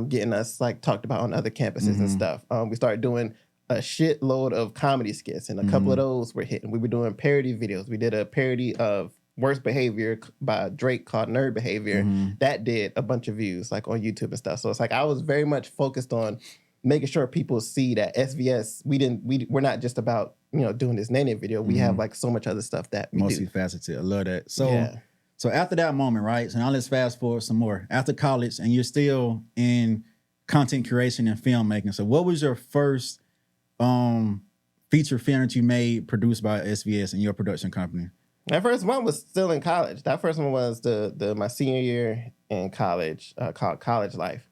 Speaker 2: getting us like talked about on other campuses and stuff. We started doing a shitload of comedy skits, and a couple of those were hitting. We were doing parody videos. We did a parody of Worst Behavior by Drake called Nerd Behavior. That did a bunch of views like on YouTube and stuff. So it's like I was very much focused on making sure people see that SVS, we're not just about, doing this Nene video. We have like so much other stuff that we do.
Speaker 1: Multifaceted. I love that. So after that moment, right? So now let's fast forward some more. After college, and you're still in content curation and filmmaking. So what was your first feature film that you made produced by SVS and your production company?
Speaker 2: That first one was still in college. That first one was my senior year in college, called College Life.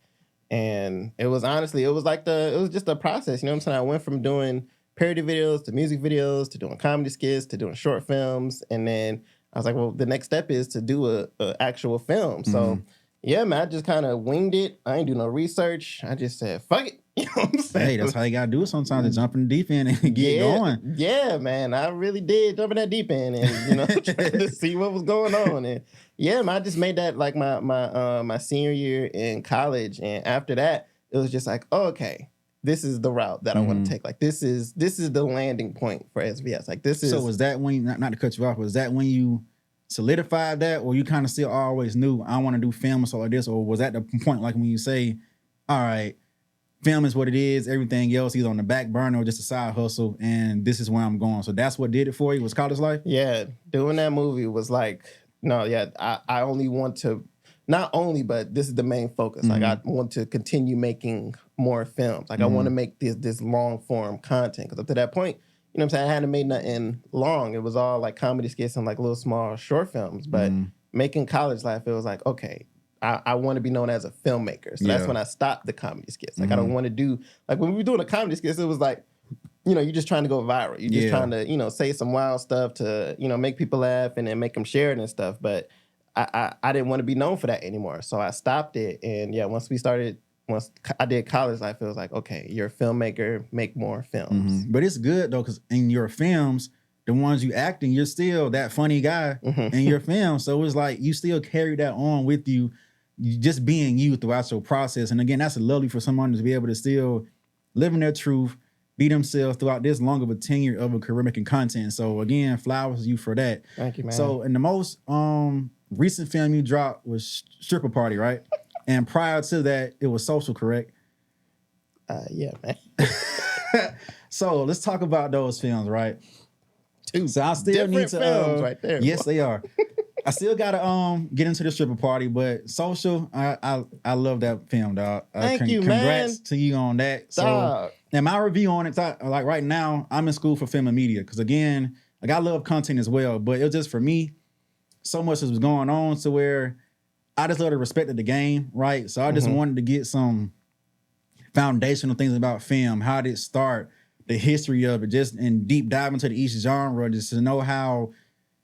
Speaker 2: And it was just a process. You know what I'm saying? I went from doing parody videos to music videos to doing comedy skits to doing short films. And then I was like, well, the next step is to do a actual film. So, yeah, man, I just kind of winged it. I ain't do no research. I just said, fuck it. You know what I'm saying?
Speaker 1: Hey, that's how you got to do it sometimes, to jump in the deep end and get going.
Speaker 2: Yeah, man, I really did jump in that deep end and, trying to see what was going on. And, yeah, man, I just made that like my senior year in college. And after that, it was just like, oh, okay, this is the route that I want to take. Like, this is the landing point for SVS. Like, this is...
Speaker 1: So was that when, not to cut you off, was that when you solidified that, or you kind of still always knew I want to do film or so like this? Or was that the point, like when you say, all right, film is what it is. Everything else either on the back burner or just a side hustle. And this is where I'm going. So that's what did it for you, was college life?
Speaker 2: Yeah, doing that movie was like, no, yeah, I only want to, not only, but this is the main focus. Like, I want to continue making more films. Like, I want to make this long form content. Because up to that point, you know what I'm saying, I hadn't made nothing long. It was all like comedy skits and like little small short films. But making college life, it was like, okay, I want to be known as a filmmaker. So that's when I stopped the comedy skits. Like, I don't want to do, like when we were doing the comedy skits, it was like, you know, you're just trying to go viral. You're just trying to, you know, say some wild stuff to, you know, make people laugh and then make them share it and stuff. But I didn't want to be known for that anymore. So I stopped it. And yeah, once I did college life, it was like, okay, you're a filmmaker, make more films.
Speaker 1: But it's good though, because in your films, the ones you acting, you're still that funny guy in your film. So it's like you still carry that on with you just being you throughout your process. And again, that's lovely for someone to be able to still live in their truth, be themselves throughout this long of a tenure of a career making content. So again, flowers to you for that.
Speaker 2: Thank you, man.
Speaker 1: So in the most recent film you dropped was Stripper Party, right? And prior to that, it was Social, correct?
Speaker 2: Yeah, man.
Speaker 1: So let's talk about those films, right?
Speaker 2: Two
Speaker 1: so I still need to
Speaker 2: films right there.
Speaker 1: Yes, they are. I still gotta get into the Stripper Party, but Social, I love that film, dog.
Speaker 2: Thank you,
Speaker 1: congrats
Speaker 2: man.
Speaker 1: to you on that. So,
Speaker 2: Dog.
Speaker 1: and my review on it, like right now, I'm in school for film and media because again, like I love content as well, but it was just for me, so much was going on to where I just love the respect of the game, right? So I just wanted to get some foundational things about film. How did it start? The history of it, just and deep dive into each genre, just to know how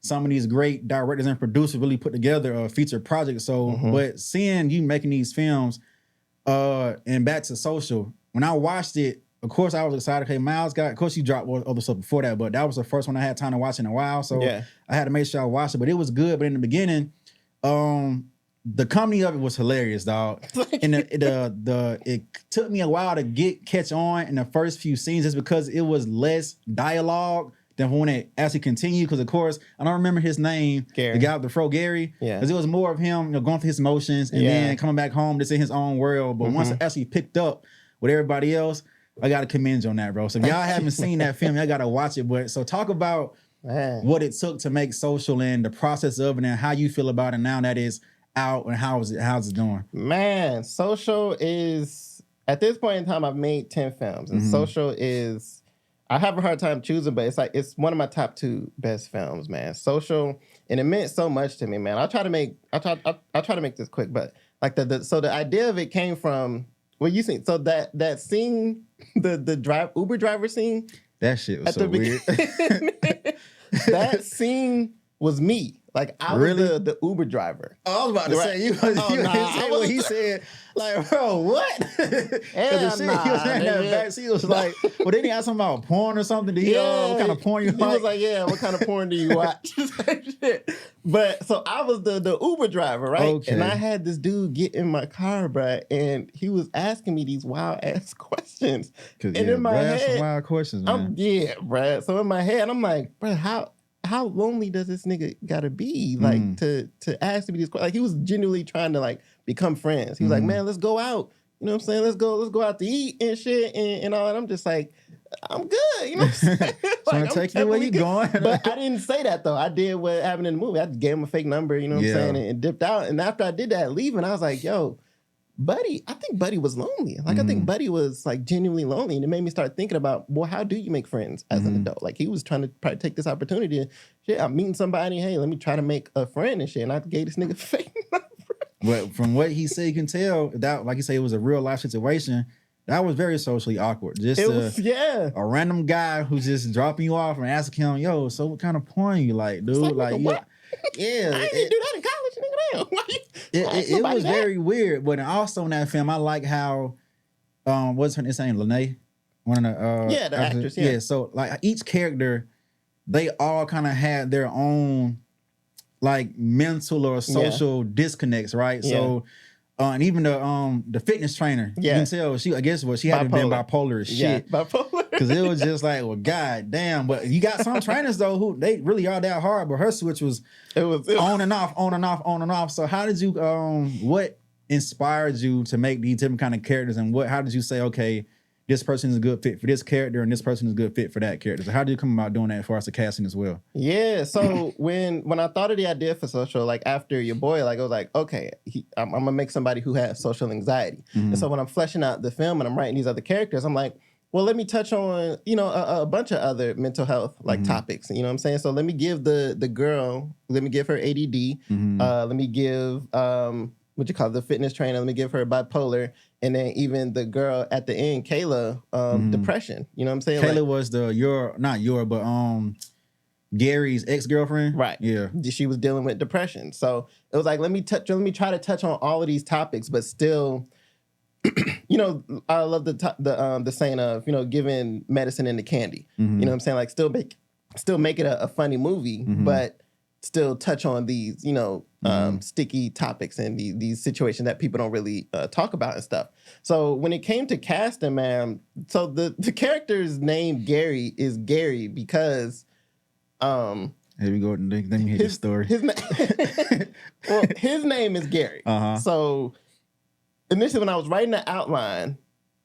Speaker 1: some of these great directors and producers really put together a feature project. So, but seeing you making these films, and back to Social, when I watched it, of course I was excited. Okay, Miles of course you dropped other stuff before that, but that was the first one I had time to watch in a while. So I had to make sure I watched it, but it was good. But in the beginning, the comedy of it was hilarious, dog. And it took me a while to catch on in the first few scenes just because it was less dialogue than when it actually continued. Because of course, I don't remember his name,
Speaker 2: Gary.
Speaker 1: the guy with the fro, Gary.
Speaker 2: Yeah.
Speaker 1: Because it was more of him, going through his emotions and then coming back home just in his own world. But once it actually picked up with everybody else, I gotta commend you on that, bro. So if y'all haven't seen that film, y'all gotta watch it. But so talk about what it took to make Social and the process of it and how you feel about it now that it's out and how's it doing?
Speaker 2: Man, Social is, at this point in time, I've made 10 films. And Social is, I have a hard time choosing, but it's one of my top 2 best films, man. Social, and it meant so much to me, man. I'll try to make this quick, but like so the idea of it came from, well, you see, so that scene, the Uber driver scene.
Speaker 1: That shit was so weird.
Speaker 2: That scene was me. Like, I was the Uber driver.
Speaker 1: Oh, I was about to say, you say what he said. Like, bro, what?
Speaker 2: Yeah,
Speaker 1: he was in that backseat. He was like, well, didn't he ask something about porn or something? Did he, what kind of porn you like?
Speaker 2: He was like, yeah, what kind of porn do you watch? Shit. But, so I was the Uber driver, right?
Speaker 1: Okay.
Speaker 2: And I had this dude get in my car, bruh, and he was asking me these wild-ass questions. And in my head...
Speaker 1: some wild questions, man.
Speaker 2: Bruh. So in my head, I'm like, bruh, how lonely does this nigga gotta be, like, to ask me these questions? Like, he was genuinely trying to, like, become friends. He was like, man, let's go out. You know what I'm saying? Let's go out to eat and shit and all that. I'm just like, I'm good. You know what I'm saying?
Speaker 1: Trying to take you where you going.
Speaker 2: But I didn't say that, though. I did what happened in the movie. I just gave him a fake number, you know what I'm saying, and dipped out. And after I did that, leaving, I was like, yo, Buddy, I think Buddy was lonely. Like, I think Buddy was, like, genuinely lonely. And it made me start thinking about, well, how do you make friends as an adult? Like, he was trying to probably take this opportunity. And, shit, I'm meeting somebody. Hey, let me try to make a friend and shit. And I gave this nigga a fake number.
Speaker 1: But from what he said, you can tell that, like you say, it was a real life situation. That was very socially awkward. Just a random guy who's just dropping you off and asking him, yo, so what kind of porn you like, dude?
Speaker 2: Like what?
Speaker 1: Yeah.
Speaker 2: I didn't do that in college, nigga.
Speaker 1: It was very weird. But also in that film, I like how, what's her name? Lene? One of the
Speaker 2: the actress, yeah.
Speaker 1: So like each character, they all kind of had their own like mental or social disconnects, right?
Speaker 2: Yeah.
Speaker 1: So and even the fitness trainer, you can tell she had to been bipolar as shit.
Speaker 2: Yeah, bipolar.
Speaker 1: Because it was just like, well, god damn. But you got some trainers though who they really are that hard, but her switch was it was on and off. So how did you inspired you to make these different kind of characters, and how did you say, okay, this person is a good fit for this character and this person is a good fit for that character? So how did you come about doing that as far as the casting as well?
Speaker 2: Yeah, so when I thought of the idea for social, like after Your Boy, like I was like, okay, I'm gonna make somebody who has social anxiety. And so when I'm fleshing out the film and I'm writing these other characters, I'm like, well, let me touch on, a bunch of other mental health topics. You know what I'm saying? So let me give the girl, let me give her ADD. Let me give the fitness trainer. Let me give her bipolar, and then even the girl at the end, Kayla, depression. You know what I'm saying?
Speaker 1: Kayla was Gary's ex-girlfriend,
Speaker 2: right?
Speaker 1: Yeah,
Speaker 2: she was dealing with depression. So it was like, let me try to touch on all of these topics, but still. I love the saying of, giving medicine into candy. You know what I'm saying? Like still make it a funny movie, but still touch on these, sticky topics and these situations that people don't really talk about and stuff. So when it came to casting, man, so the character's name Gary is Gary because
Speaker 1: here we go. Let me hear the story.
Speaker 2: His name is Gary. So initially, when I was writing the outline,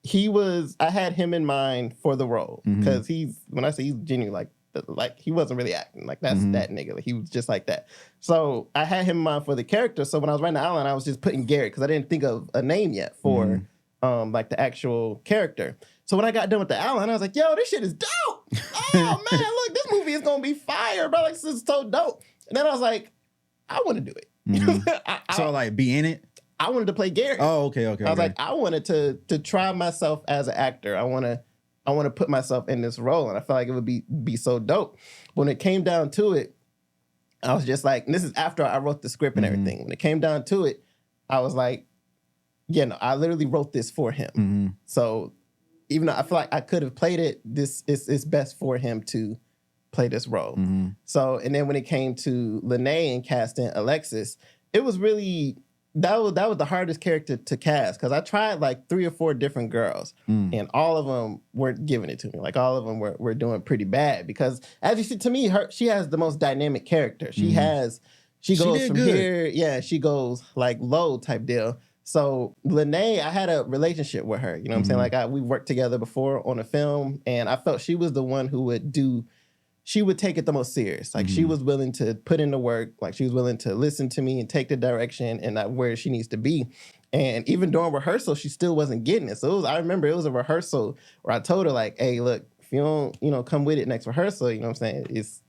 Speaker 2: I had him in mind for the role because when I say he's genuinely like he wasn't really acting like that's that nigga. Like, he was just like that. So I had him in mind for the character. So when I was writing the outline, I was just putting Gary because I didn't think of a name yet for the actual character. So when I got done with the outline, I was like, yo, this shit is dope. Oh man, look, this movie is gonna be fire, bro. Like, this is so dope. And then I was like, I want to do it.
Speaker 1: So be in it.
Speaker 2: I wanted to play Gary.
Speaker 1: Oh, okay.
Speaker 2: I was like, I wanted to try myself as an actor. I want to put myself in this role, and I felt like it would be so dope. When it came down to it, I was just like, and this is after I wrote the script and everything. When it came down to it, I was like, I literally wrote this for him. So even though I feel like I could have played it, it's best for him to play this role. So, and then when it came to Lene and casting Alexis, it was really. That was the hardest character to cast because I tried like 3 or 4 different girls and all of them weren't giving it to me. Like all of them were doing pretty bad because as you see, to me, she has the most dynamic character. She goes from good. Here, she goes like low type deal. So Lene, I had a relationship with her. You know what I'm saying? Like we worked together before on a film, and I felt she was the one who would she would take it the most serious. Like she was willing to put in the work. Like she was willing to listen to me and take the direction and where she needs to be. And even during rehearsal, she still wasn't getting it. So I remember it was a rehearsal where I told her like, hey, look, if you don't, come with it next rehearsal, you know what I'm saying? It's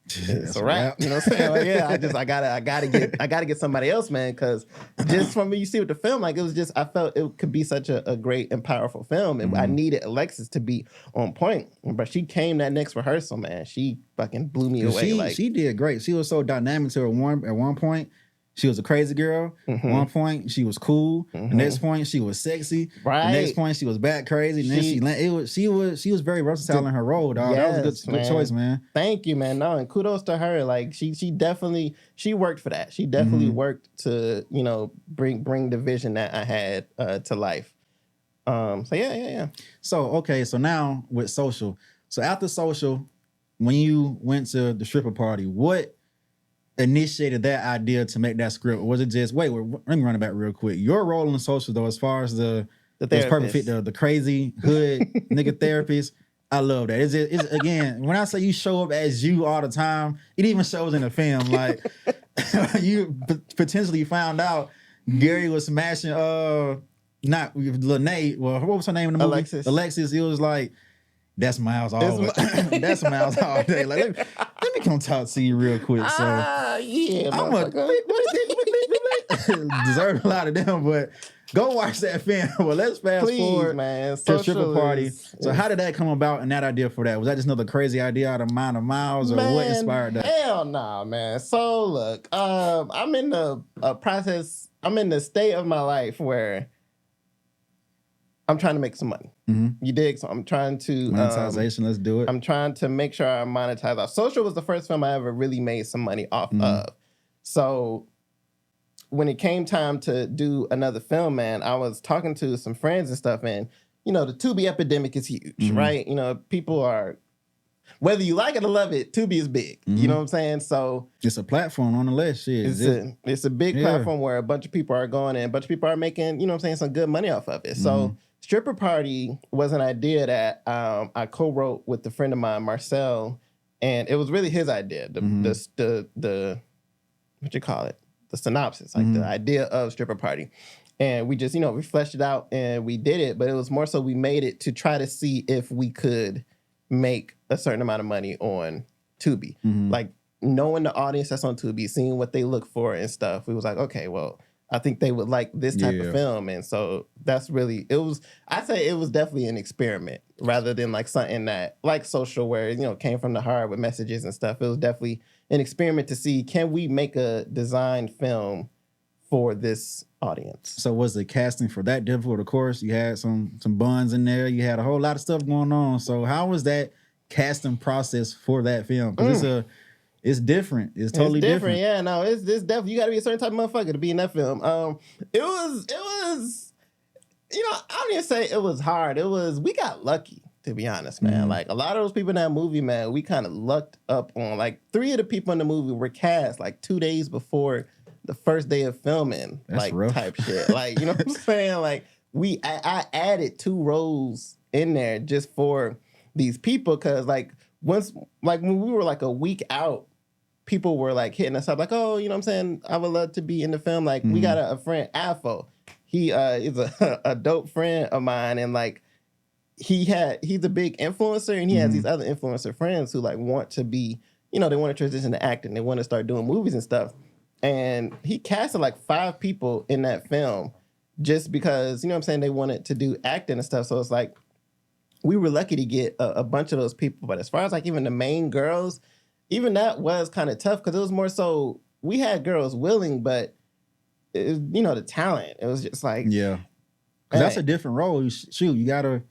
Speaker 2: a wrap. You know what I'm saying? Like, I gotta get somebody else, man. Cause just from me, you see with the film, like it was just, I felt it could be such a great and powerful film. And I needed Alexis to be on point. But she came that next rehearsal, man. She fucking blew me away.
Speaker 1: She did great. She was so dynamic to her at one point. She was a crazy girl. At one point, she was cool. The next point, she was sexy.
Speaker 2: Right.
Speaker 1: The next point, she was bat crazy. And then she was very versatile in her role, dog.
Speaker 2: Yes,
Speaker 1: that was a good choice, man.
Speaker 2: Thank you, man. No, and kudos to her. Like she definitely worked for that. She definitely worked to bring the vision that I had to life. So yeah.
Speaker 1: So now with social. So after social, when you went to the stripper party, what initiated that idea to make that script? Or was it just let me run it back real quick. Your role in the social though, as far as the perfect fit, the crazy hood nigga therapist, I love that. It's again, when I say you show up as you all the time, it even shows in the film. Like you potentially found out Gary was smashing not Lene. Well, what was her name in the movie? Alexis. It was like, that's Miles all day. That's Miles all day. Like, let me come talk to you real quick. So I'm deserve a lot of them, but go watch that film. Well, let's fast forward,
Speaker 2: man.
Speaker 1: To stripper party. So how did that come about and that idea for that? Was that just another crazy idea out of mind of Miles, or what inspired that?
Speaker 2: Hell nah, man. So look, I'm in the process. I'm in the state of my life where I'm trying to make some money. You dig? So I'm trying to
Speaker 1: monetization. Let's do it.
Speaker 2: I'm trying to make sure I monetize. Social was the first film I ever really made some money off of. So when it came time to do another film, man, I was talking to some friends and stuff, and the Tubi epidemic is huge, right? People are whether you like it or love it, Tubi is big. You know what I'm saying? So
Speaker 1: it's a platform on the list. Shit.
Speaker 2: it's a big platform where a bunch of people are going and a bunch of people are making, you know what I'm saying, some good money off of it. So Stripper Party was an idea that I co-wrote with a friend of mine, Marcel, and it was really his idea. The what you call it? The synopsis, like the idea of Stripper Party. And we just, we fleshed it out and we did it, but it was more so we made it to try to see if we could make a certain amount of money on Tubi. Like knowing the audience that's on Tubi, seeing what they look for and stuff, we was like, okay, well, I think they would like this type of film. And so that's really, I'd say it was definitely an experiment rather than like something that, like Social, where, came from the heart with messages and stuff. It was definitely an experiment to see, can we make a designed film for this audience?
Speaker 1: So was the casting for that difficult? Of course, you had some buns in there. You had a whole lot of stuff going on. So how was that casting process for that film? Because it's different. It's totally different.
Speaker 2: Yeah, no, it's definitely, you got to be a certain type of motherfucker to be in that film. It was, I don't even say it was hard. We got lucky, to be honest, man. Like a lot of those people in that movie, man, we kind of lucked up on. Like 3 of the people in the movie were cast like 2 days before the first day of filming.
Speaker 1: That's
Speaker 2: like
Speaker 1: rough.
Speaker 2: Type shit. Like, you know what I'm saying? Like I added 2 roles in there just for these people, because like when we were like a week out, people were like hitting us up like, oh, you know what I'm saying, I would love to be in the film. Like we got a friend, Afo. He is a dope friend of mine, and like he's a big influencer, and he has these other influencer friends who like want to be, they want to transition to acting, they want to start doing movies and stuff. And he casted like 5 people in that film just because, they wanted to do acting and stuff. So it's like we were lucky to get a bunch of those people. But as far as like even the main girls, even that was kind of tough because it was more so we had girls willing, but it was, the talent. It was just like,
Speaker 1: yeah, because that's a different role. You gotta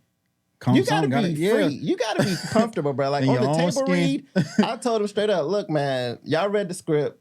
Speaker 1: come.
Speaker 2: You gotta be free. You gotta be comfortable, bro. Like on the table read, I told him straight up, look, man, y'all read the script.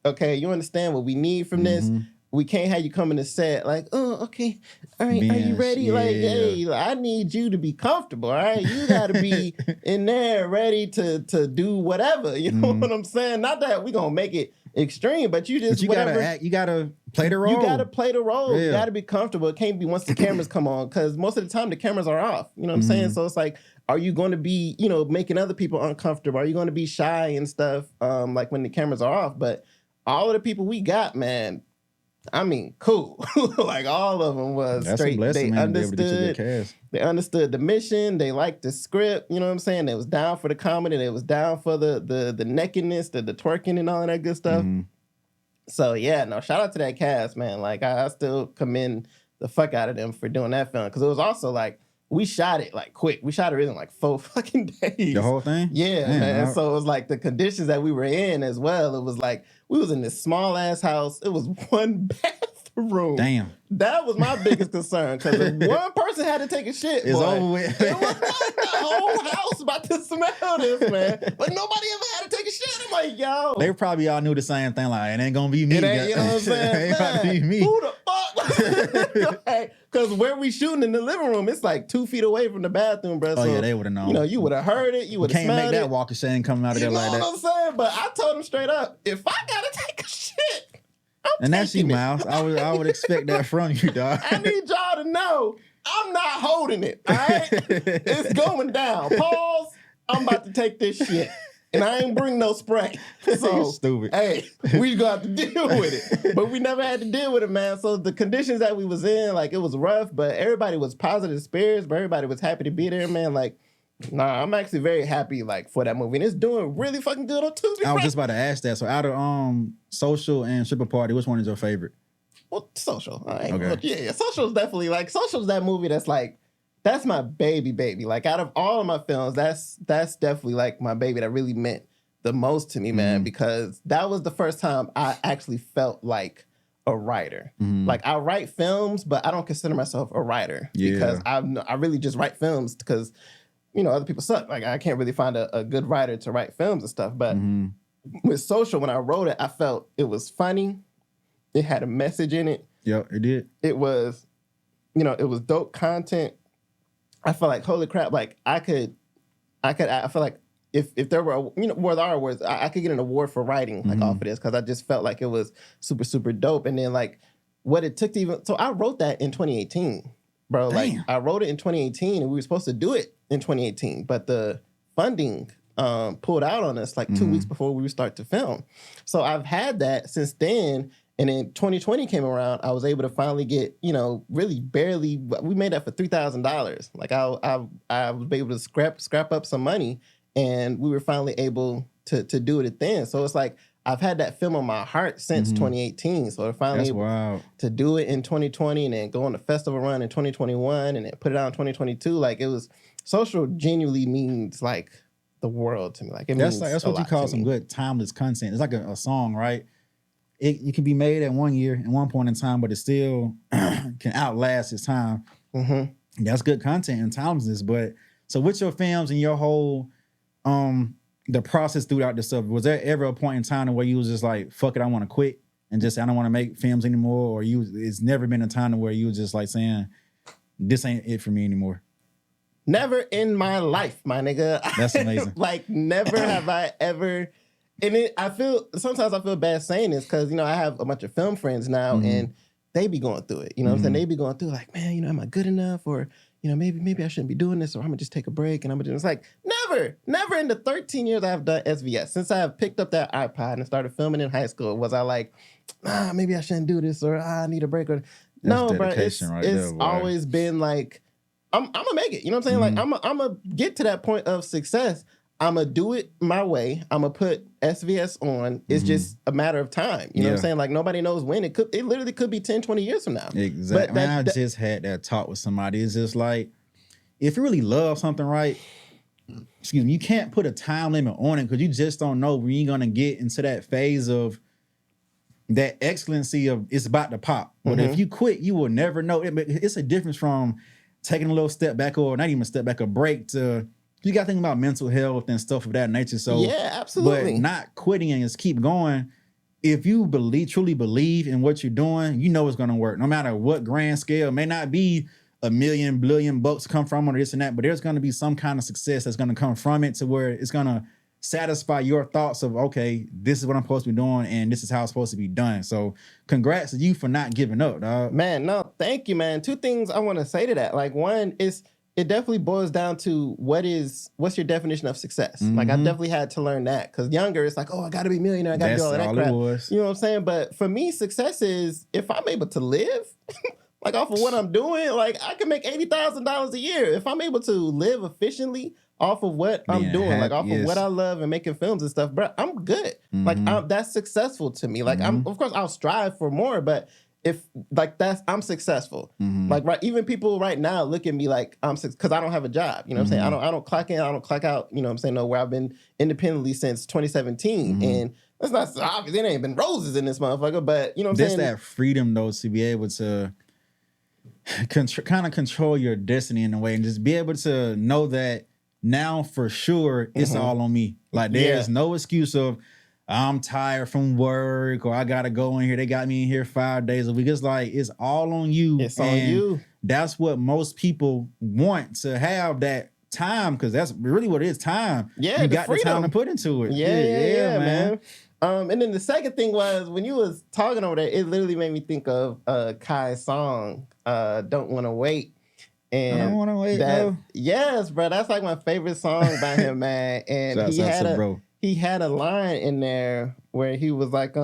Speaker 2: Okay, you understand what we need from this. We can't have you come in the set like, oh, okay, all right, are you ready?
Speaker 1: Yeah.
Speaker 2: Like, hey, I need you to be comfortable, all right? You got to be in there ready to do whatever, you know what I'm saying? Not that we going to make it extreme, but you just,
Speaker 1: got to act, you got to play the role.
Speaker 2: You got to play the role.
Speaker 1: Yeah.
Speaker 2: You got to be comfortable. It can't be once the cameras come on, because most of the time the cameras are off, you know what I'm saying? So it's like, are you going to be, making other people uncomfortable? Are you going to be shy and stuff, like when the cameras are off? But all of the people we got, man, I mean, cool. Like all of them was
Speaker 1: That's
Speaker 2: straight.
Speaker 1: A blessing,
Speaker 2: They
Speaker 1: man, to be able to get you a good cast.
Speaker 2: They understood the mission. They liked the script. You know what I'm saying? They was down for the comedy. They was down for the nakedness, the twerking and all of that good stuff. So yeah, no, shout out to that cast, man. Like I still commend the fuck out of them for doing that film, because it was also like we shot it like quick. We shot it in like 4 fucking days.
Speaker 1: The whole thing?
Speaker 2: Yeah, man. So it was like the conditions that we were in as well. It was like we was in this small ass house. It was 1 bathroom.
Speaker 1: Damn.
Speaker 2: That was my biggest concern, because if one person had to take a shit,
Speaker 1: It's
Speaker 2: boy,
Speaker 1: over with.
Speaker 2: it was like the whole house about to smell this, man. But nobody ever had to take a shit. I'm like, yo.
Speaker 1: They probably all knew the same thing. Like, it ain't gonna be me.
Speaker 2: It ain't, you know what I'm saying?
Speaker 1: It ain't about to be me.
Speaker 2: Who the fuck? Because where we shooting in the living room, it's like 2 feet away from the bathroom, bro.
Speaker 1: Oh,
Speaker 2: so,
Speaker 1: yeah, they would have known.
Speaker 2: You would have heard it. You would have
Speaker 1: Can't
Speaker 2: smelled
Speaker 1: make that
Speaker 2: it.
Speaker 1: walk of shame coming out of there like that.
Speaker 2: You know what I'm saying? But I told him straight up, if I gotta take a shit,
Speaker 1: And that's you,
Speaker 2: taking it.
Speaker 1: Miles. I would expect that from you, dog.
Speaker 2: I need y'all to know I'm not holding it. All right, it's going down. Pause. I'm about to take this shit, and I ain't bring no spray. So
Speaker 1: You're stupid.
Speaker 2: Hey, we gonna have to deal with it. But we never had to deal with it, man. So the conditions that we was in, like it was rough, but everybody was positive spirits. But everybody was happy to be there, man. Like, nah, I'm actually very happy like for that movie, and it's doing really fucking good on Tubi.
Speaker 1: I was just about to ask that. So out of Social and Stripper Party, which one is your favorite?
Speaker 2: Well, Social. All right.
Speaker 1: Okay.
Speaker 2: Well, yeah. Social's definitely like Social's that movie that's like that's my baby. Like out of all of my films, that's definitely like my baby that really meant the most to me, man, because that was the first time I actually felt like a writer. Like I write films, but I don't consider myself a writer because I really just write films because other people suck. Like I can't really find a good writer to write films and stuff. But with Social, when I wrote it, I felt it was funny. It had a message in it.
Speaker 1: Yeah, it did.
Speaker 2: It was, it was dope content. I felt like, holy crap, like I feel like if there were, where there are awards, I could get an award for writing like off of this because I just felt like it was super, super dope. And then like what it took to even, so I wrote that in 2018, bro.
Speaker 1: Damn.
Speaker 2: Like I wrote it in 2018 and we were supposed to do it in 2018, but the funding pulled out on us like 2 weeks before we would start to film. So I've had that since then. And then 2020 came around, I was able to finally get, really barely, we made that for $3,000. Like I was able to scrap up some money and we were finally able to do it then. So it's like, I've had that film on my heart since 2018. So I finally able to do it in 2020 and then go on the festival run in 2021 and then put it out in 2022. Like it was, social genuinely means like the world to me. Like
Speaker 1: that's what you call some good timeless content. It's like a song, right? It can be made at 1 year, at one point in time, but it still can outlast its time. That's good content and timelessness. But so with your films and your whole the process throughout this stuff, was there ever a point in time where you was just like, fuck it, I want to quit and just I don't want to make films anymore? Or it's never been a time where you was just like saying, this ain't it for me anymore?
Speaker 2: Never in my life, my nigga.
Speaker 1: That's amazing.
Speaker 2: Like never have I ever. And sometimes I feel bad saying this because, I have a bunch of film friends now and they be going through it. You know what I'm saying? They be going through like, man, am I good enough? Or, maybe I shouldn't be doing this or I'm going to just take a break. And it's like, never in the 13 years I've done SVS, since I have picked up that iPod and started filming in high school, was I like, maybe I shouldn't do this or I need a break. Or no, bro, it's always been like, I'm going to make it. You know what I'm saying? Like, I'm going to get to that point of success. I'm going to do it my way. I'm going to put SVS on. It's just a matter of time. You know what I'm saying? Like, nobody knows when. It literally could be 10, 20 years from now.
Speaker 1: Exactly. But I just had that talk with somebody. It's just like, if you really love something, right? Excuse me, you can't put a time limit on it because you just don't know when you're going to get into that phase of that excellency of it's about to pop. But if you quit, you will never know. It's a difference from taking a little step back or not even a step back, a break to... You got to think about mental health and stuff of that nature. So
Speaker 2: yeah, absolutely.
Speaker 1: But not quitting and just keep going. If you truly believe in what you're doing, you know it's going to work. No matter what grand scale, it may not be $1 million, billion bucks come from or this and that, but there's going to be some kind of success that's going to come from it to where it's going to satisfy your thoughts of, okay, this is what I'm supposed to be doing and this is how it's supposed to be done. So congrats to you for not giving up, dog.
Speaker 2: Man, no, thank you, man. Two things I want to say to that. Like one is, it definitely boils down to what's your definition of success? Like I definitely had to learn that because younger it's like, oh, I got to be a millionaire. I got to do all that crap. You know what I'm saying? But for me, success is if I'm able to live like off of what I'm doing, like I can make $80,000 a year. If I'm able to live efficiently off of what I'm doing, like off of what I love and making films and stuff, bro, I'm good. Like that's successful to me. Like of course I'll strive for more, but if like I'm successful. Like even people right now look at me like I'm because I don't have a job. You know what I'm saying? I don't clock in, I don't clock out. You know what I'm saying? No, where I've been independently since 2017, and that's not obvious. It ain't been roses in this motherfucker, but you know what I'm saying?
Speaker 1: There's that freedom though to be able to kind of control your destiny in a way, and just be able to know that now for sure it's all on me. Like there's no excuse of I'm tired from work or I gotta go in here. They got me in here 5 days a week. It's like it's all on you.
Speaker 2: It's on you.
Speaker 1: That's what most people want, to have that time, because that's really what it is, time.
Speaker 2: Yeah,
Speaker 1: you got the time to put into it.
Speaker 2: Yeah, man. And then the second thing was when you was talking over there, it literally made me think of Kai's song, "Don't Wanna Wait." And
Speaker 1: I don't want to wait,
Speaker 2: bro. Yes, bro. That's like my favorite song by him, man. And he had a line in there where he was like, I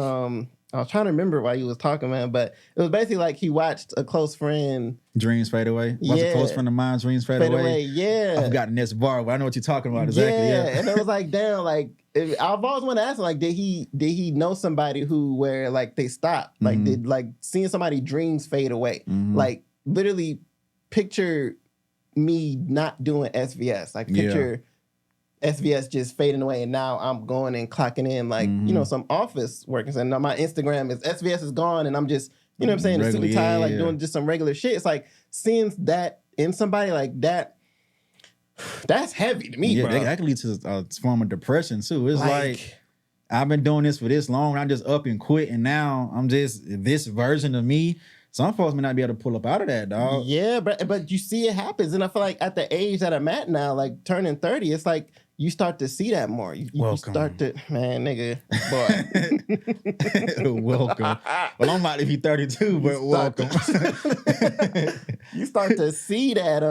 Speaker 2: was trying to remember why he was talking, man, but it was basically like he watched a close friend.
Speaker 1: Dreams fade away. Watch a close friend of mine, dreams fade away.
Speaker 2: Yeah.
Speaker 1: I forgot the next bar, but I know what you're talking about exactly.
Speaker 2: Yeah. And it was like, damn, like I've always wanted to ask him, like, did he know somebody where like they stopped? Like did like seeing somebody dreams fade away? Like literally picture me not doing SVS. Like picture SVS just fading away, and now I'm going and clocking in like, some office work. And now my Instagram is SVS is gone, and I'm just, you know what I'm saying, a suit and tie, like doing just some regular shit. It's like seeing that in somebody like that, that's heavy to me, bro.
Speaker 1: That can lead to a form of depression too. It's like I've been doing this for this long, I just up and quit, and now I'm just this version of me. Some folks may not be able to pull up out of that, dog.
Speaker 2: Yeah, but you see it happens. And I feel like at the age that I'm at now, like turning 30, it's like you start to see that more. You
Speaker 1: Welcome.
Speaker 2: start to, man, nigga, boy.
Speaker 1: Welcome. Well, I'm about to be 32, but welcome.
Speaker 2: You start to see that,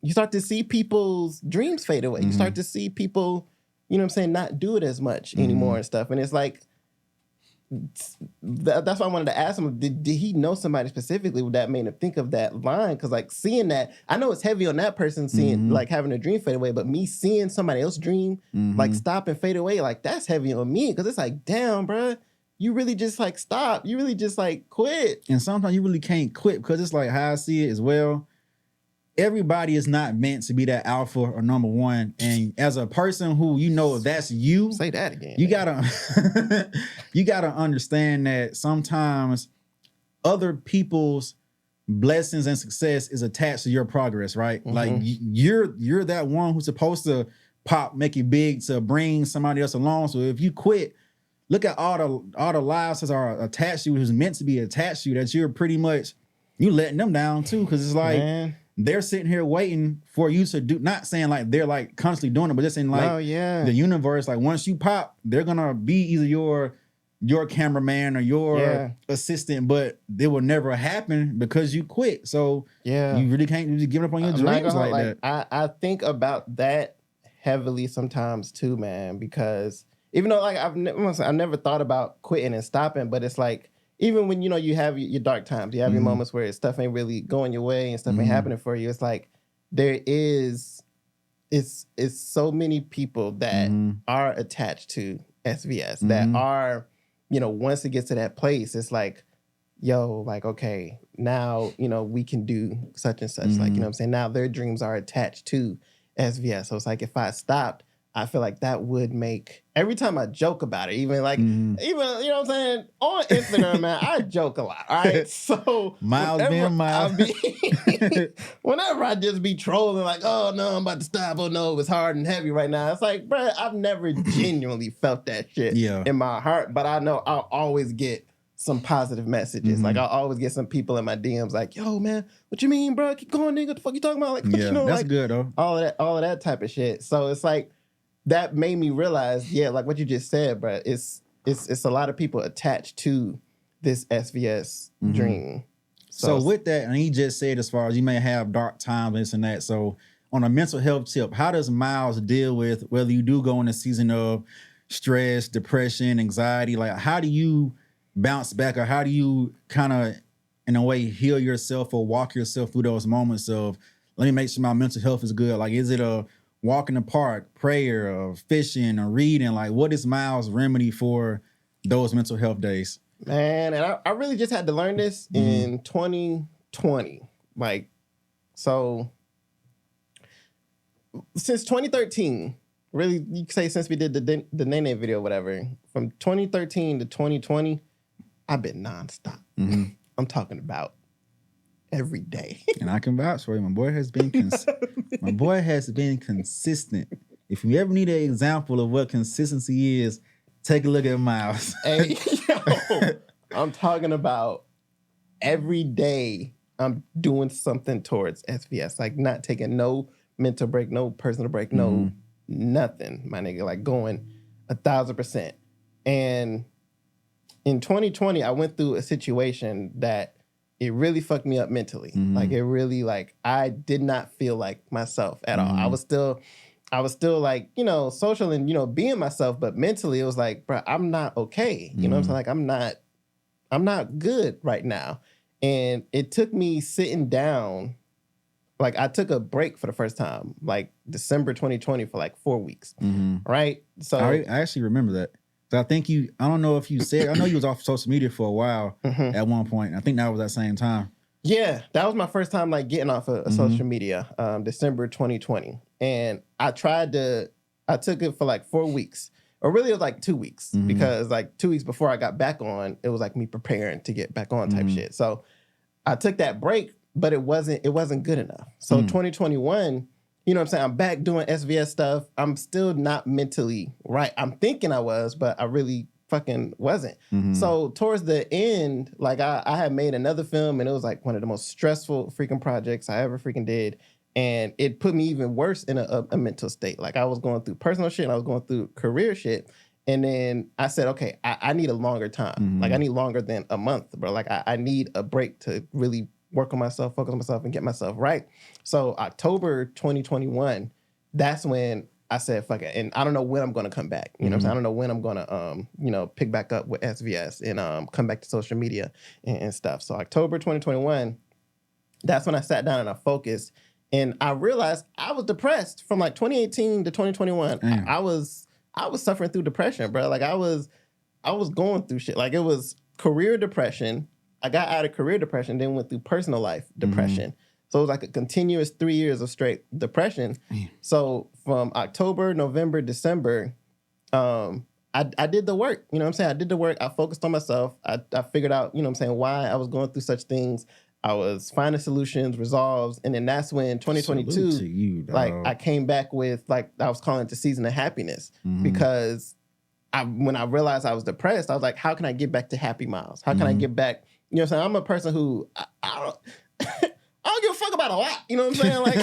Speaker 2: you start to see people's dreams fade away. You start to see people, you know what I'm saying, not do it as much anymore and stuff. And it's like, that's why I wanted to ask him, did he know somebody specifically that made him think of that line? Because like seeing that, I know it's heavy on that person seeing like having a dream fade away, but me seeing somebody else's dream like stop and fade away, like that's heavy on me. Because it's like, damn, bruh, you really just like stop. You really just like quit.
Speaker 1: And sometimes you really can't quit, because it's like how I see it as well. Everybody is not meant to be that alpha or number one. And as a person who, you know, if that's you,
Speaker 2: Say that again.
Speaker 1: you gotta understand that sometimes other people's blessings and success is attached to your progress, right? Like you're that one who's supposed to make it big to bring somebody else along. So if you quit, look at all the lives that are attached to you, who's meant to be attached to you, that you're pretty much, you letting them down too. Because it's like, man, they're sitting here waiting for you to do, not saying like they're like constantly doing it, but just saying like the universe, like once you pop, they're gonna be either your cameraman or your assistant, but it will never happen because you quit. So you really can't just give up on your dreams like that.
Speaker 2: I think about that heavily sometimes too, man, because even though like I've never thought about quitting and stopping, but it's like, even when, you know, you have your dark times, you have your moments where stuff ain't really going your way and stuff ain't happening for you. It's like it's so many people that are attached to SVS that are, you know, once it gets to that place, it's like, yo, like, okay, now, you know, we can do such and such. Like, you know what I'm saying? Now their dreams are attached to SVS. So it's like, if I stopped, I feel like that would make, every time I joke about it, even like, even, you know what I'm saying, on Instagram, man, I joke a lot, all right? So
Speaker 1: Miles being Miles.
Speaker 2: Whenever I just be trolling like, oh no, I'm about to stop, oh no, it's hard and heavy right now. It's like, bro, I've never genuinely felt that shit in my heart, but I know I'll always get some positive messages. Like I'll always get some people in my DMs like, yo, man, what you mean, bro? Keep going, nigga. What the fuck you talking about? Like, you know,
Speaker 1: that's
Speaker 2: like,
Speaker 1: good though.
Speaker 2: All of that type of shit. So it's like, that made me realize, like what you just said, bro, it's a lot of people attached to this SVS dream.
Speaker 1: So with that, and he just said as far as you may have dark times, this and that. So on a mental health tip, how does Miles deal with whether you do go in a season of stress, depression, anxiety? Like, how do you bounce back, or how do you kind of, in a way, heal yourself or walk yourself through those moments of, let me make sure my mental health is good? Like, is it a walk in the park, prayer, or fishing, or reading? Like, what is Miles' remedy for those mental health days?
Speaker 2: Man, and I really just had to learn this in 2020. Like, so since 2013, really, you could say since we did the Nene video, whatever, from 2013 to 2020, I've been nonstop. I'm talking about every day.
Speaker 1: And I can vouch for you. My boy has been consistent. If you ever need an example of what consistency is, take a look at Miles.
Speaker 2: Hey, yo, I'm talking about every day I'm doing something towards SVS. Like, not taking no mental break, no personal break, no nothing, my nigga. Like, going 1,000%. And in 2020, I went through a situation that it really fucked me up mentally. Like, it really, like, I did not feel like myself at all. I was still like, you know, social and, you know, being myself, but mentally it was like, bro, I'm not okay. You know what I'm saying? Like, I'm not good right now. And it took me sitting down, like, I took a break for the first time, like December 2020 for like 4 weeks. Right? So
Speaker 1: I actually remember that. So I think I don't know if you said, I know you was off social media for a while at one point. I think that was that same time.
Speaker 2: Yeah, that was my first time like getting off of social media, December 2020. And I took it for like 4 weeks. Or really it was like 2 weeks because like 2 weeks before I got back on, it was like me preparing to get back on type shit. So I took that break, but it wasn't good enough. So 2021, you know what I'm saying? I'm back doing SVS stuff. I'm still not mentally right. I'm thinking I was, but I really fucking wasn't. So towards the end, like I had made another film and it was like one of the most stressful freaking projects I ever freaking did. And it put me even worse in a mental state. Like I was going through personal shit and I was going through career shit. And then I said, okay, I need a longer time. Like I need longer than a month, bro. Like I need a break to really work on myself, focus on myself, and get myself right. So October 2021, that's when I said, fuck it. And I don't know when I'm going to come back. You know what I'm saying? I don't know when I'm going to, pick back up with SVS and come back to social media and stuff. So October 2021, that's when I sat down and I focused. And I realized I was depressed from like 2018 to 2021. I was suffering through depression, bro. Like I was going through shit. Like it was career depression. I got out of career depression, then went through personal life depression. So it was like a continuous 3 years of straight depression. So from October, November, December, I did the work. You know what I'm saying? I did the work. I focused on myself. I figured out, you know what I'm saying, why I was going through such things. I was finding solutions, resolves, and then that's when 2022, I came back with, like, I was calling it the season of happiness because when I realized I was depressed, I was like, how can I get back to happy Miles? How can I get back? You know what I'm saying? I'm a person who I don't give a fuck about a lot. You know what I'm saying? Like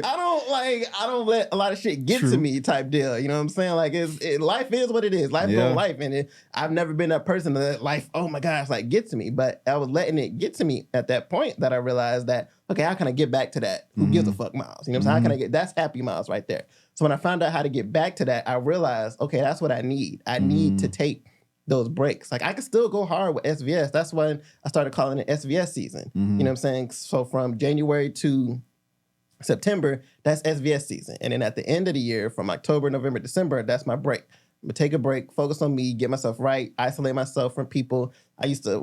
Speaker 2: I don't let a lot of shit get to me type deal. You know what I'm saying? Like life is what it is. Life is life. And I've never been that person that life, oh my gosh, like get to me. But I was letting it get to me at that point that I realized that, okay, how can I get back to that? Who gives a fuck Miles? You know what I'm saying? How can I that's happy Miles right there. So when I found out how to get back to that, I realized, okay, that's what I need. I need to take those breaks. Like I could still go hard with SVS. That's when I started calling it SVS season. You know what I'm saying? So from January to September, that's SVS season. And then at the end of the year, from October, November, December, that's my break. I'm gonna take a break, focus on me, get myself right, isolate myself from people. I still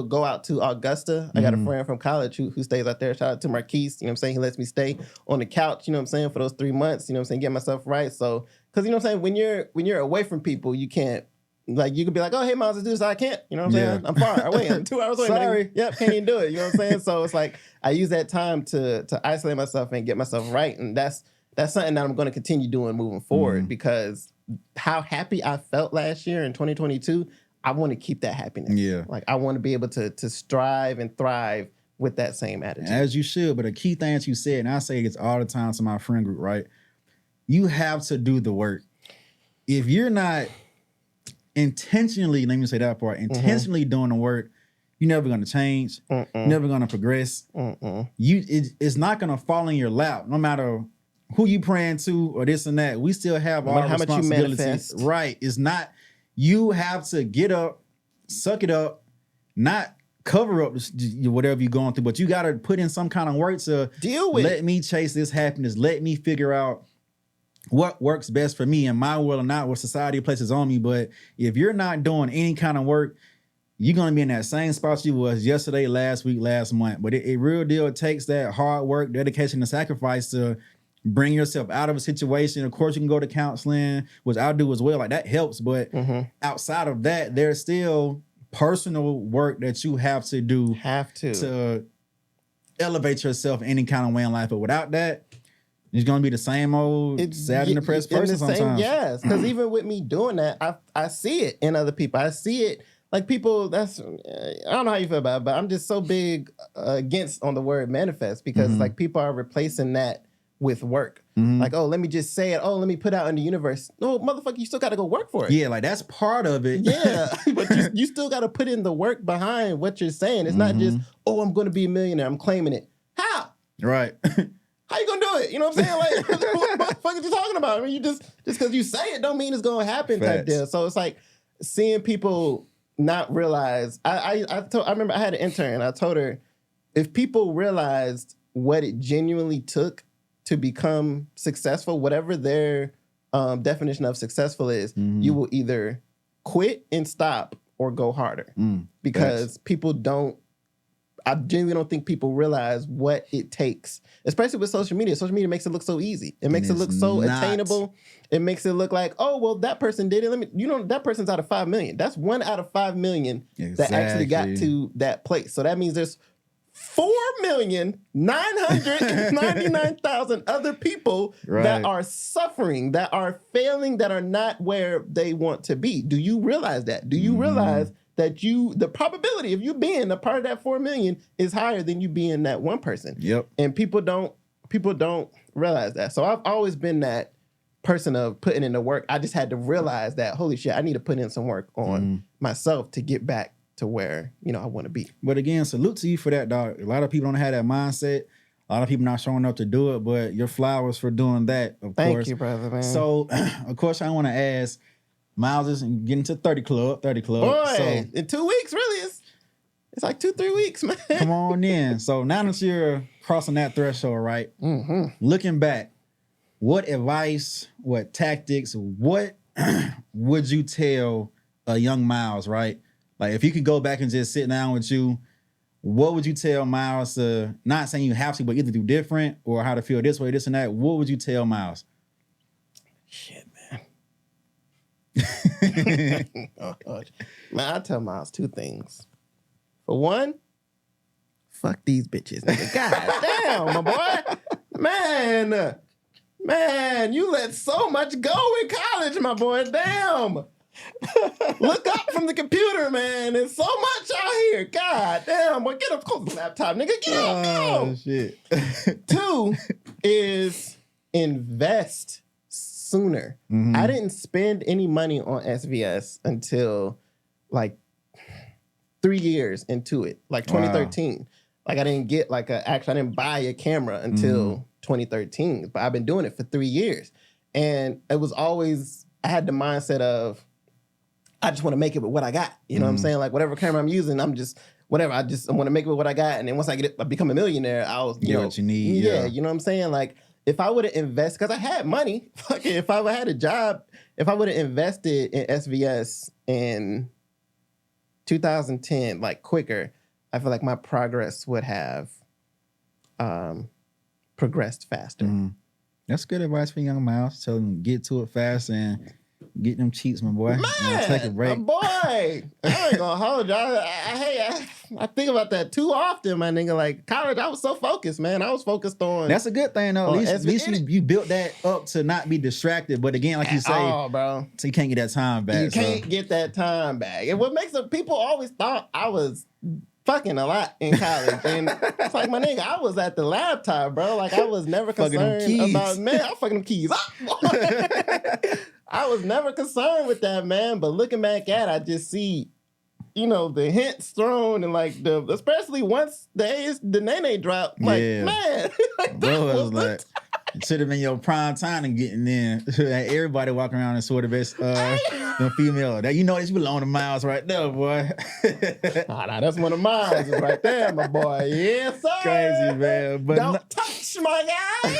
Speaker 2: go out to Augusta. I got a friend from college who stays out there. Shout out to Marquise. You know what I'm saying? He lets me stay on the couch, you know what I'm saying, for those 3 months, you know what I'm saying, get myself right. So, because you know what I'm saying, when you're away from people, you can't, like, you could be like, oh, hey, Miles, let's do this. I can't. You know what I'm saying? I'm far away. I'm 2 hours away.
Speaker 1: Sorry.
Speaker 2: Yep, can't even do it. You know what I'm saying? So it's like I use that time to isolate myself and get myself right. And that's something that I'm going to continue doing moving forward because how happy I felt last year in 2022, I want to keep that happiness. Yeah. Like, I want to be able to strive and thrive with that same attitude.
Speaker 1: As you should. But a key thing that you said, and I say this all the time to my friend group, right? You have to do the work. If you're not intentionally, let me say that part, intentionally doing the work, you're never going to change, never going to progress. It's not going to fall in your lap, no matter who you praying to or this and that. We still have all
Speaker 2: how
Speaker 1: responsibilities.
Speaker 2: Much you manifest.
Speaker 1: Right. It's not, you have to get up, suck it up, not cover up whatever you're going through, but you got to put in some kind of work to
Speaker 2: deal with.
Speaker 1: Let me chase this happiness. Let me figure out what works best for me in my world and not what society places on me. But if you're not doing any kind of work, you're going to be in that same spot you was yesterday, last week, last month. But it real deal takes that hard work, dedication, and sacrifice to bring yourself out of a situation. Of course, you can go to counseling, which I do as well. Like, that helps. But outside of that, there's still personal work that you have to do to elevate yourself any kind of way in life. But without that, it's going to be the same old sad and depressed person sometimes.
Speaker 2: Yes, because even with me doing that, I see it in other people. I see it, like, people, I don't know how you feel about it, but I'm just so big against on the word manifest because like, people are replacing that with work. Like, oh, let me just say it. Oh, let me put out in the universe. No, motherfucker, you still got to go work for it.
Speaker 1: Yeah, like, that's part of it.
Speaker 2: Yeah, but you still got to put in the work behind what you're saying. It's not just, oh, I'm going to be a millionaire. I'm claiming it. How?
Speaker 1: Right.
Speaker 2: How you gonna do it? You know what I'm saying? Like, what the fuck are you talking about? I mean, you just because you say it don't mean it's gonna happen.
Speaker 1: Facts.
Speaker 2: Type deal. So it's like seeing people not realize. I remember I had an intern. I told her if people realized what it genuinely took to become successful, whatever their definition of successful is, you will either quit and stop or go harder because people don't. I genuinely don't think people realize what it takes, especially with social media. Social media makes it look so easy. It makes it look so attainable. It makes it look like, oh, well, that person did it. That person's out of 5 million. That's 1 out of 5 million that actually got to that place. So that means there's 4,999,000 other people that are suffering, that are failing, that are not where they want to be. Do you realize that? Do you realize that the probability of you being a part of that 4 million is higher than you being that one person?
Speaker 1: Yep.
Speaker 2: And people don't people don't realize that. So I've always been that person of putting in the work. I just had to realize that, holy shit, I need to put in some work on myself to get back to where, I want to be.
Speaker 1: But again, salute to you for that, dog. A lot of people don't have that mindset. A lot of people not showing up to do it, but your flowers for doing that, of course.
Speaker 2: Thank you, brother, man.
Speaker 1: So, of course, I want to ask, Miles is getting to 30 Club.
Speaker 2: Boy,
Speaker 1: So,
Speaker 2: in 2 weeks, really, it's like 2-3 weeks, man.
Speaker 1: come on in. So now that you're crossing that threshold, right? Looking back, what advice, what tactics, what would you tell a young Miles, right? Like if you could go back and just sit down with you, what would you tell Miles to, not saying you have to, but either do different or how to feel this way, this and that? What would you tell Miles?
Speaker 2: Shit, man. Man, I tell Miles 2 things. For one, fuck these bitches. Nigga. God damn, my boy. Man, you let so much go in college, my boy. Damn. Look up from the computer, man. There's so much out here. God damn. Boy, get up close to the laptop, nigga. Get up.
Speaker 1: Oh, shit.
Speaker 2: 2 is invest sooner. I didn't spend any money on SVS until like 3 years into it, like 2013. Wow. Like I didn't get I didn't buy a camera until 2013, but I've been doing it for 3 years. And it was always, I had the mindset of, I just want to make it with what I got. You know what I'm saying? Like whatever camera I'm using, I'm just, whatever. I want to make it with what I got. And then once I become a millionaire, I'll
Speaker 1: get what you need.
Speaker 2: Yeah, you know what I'm saying? Like if I would have invested, because I had money, if I had a job, if I would have invested in SVS in 2010, like quicker, I feel like my progress would have progressed faster.
Speaker 1: That's good advice for young Miles. Tell them get to it fast and get them cheats, my boy.
Speaker 2: Man,
Speaker 1: take a break.
Speaker 2: My boy. I ain't gonna hold you. I think about that too often, my nigga. Like college, I was so focused, man. I was focused on.
Speaker 1: That's a good thing, though. At least you built that up to not be distracted. But again, like you say,
Speaker 2: bro,
Speaker 1: so you can't get that time back.
Speaker 2: You can't get that time back. And what makes it, people always thought I was fucking a lot in college. And it's like, my nigga, I was at the laptop, bro. Like I was never concerned about, man, I'm fucking them keys up. I was never concerned with that, man. But looking back at it, I just see, the hints thrown and like especially once the Nene dropped, like, man. Like,
Speaker 1: bro, was like, it should have been your prime time and getting in. Everybody walking around in sort of the female. That that you belong to Miles right there, boy.
Speaker 2: Nah, that's one of Miles right there, my boy. Yes, sir.
Speaker 1: Crazy, man. But
Speaker 2: don't touch my guy.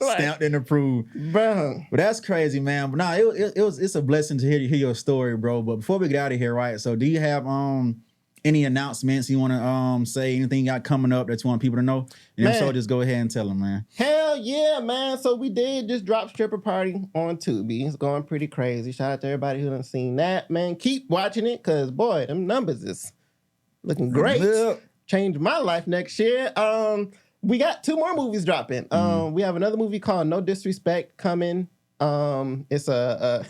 Speaker 1: Stamped and approved,
Speaker 2: bro.
Speaker 1: But that's crazy, man. But it's a blessing to hear your story, bro. But before we get out of here, right? So, do you have any announcements you want to say? Anything you got coming up that you want people to know? And if so, just go ahead and tell them, man.
Speaker 2: Hell yeah, man. So we did just drop Stripper Party on Tubi. It's going pretty crazy. Shout out to everybody who done seen that, man. Keep watching it, because boy, them numbers is looking great. Change my life next year. We got 2 more movies dropping. We have another movie called No Disrespect coming. It's a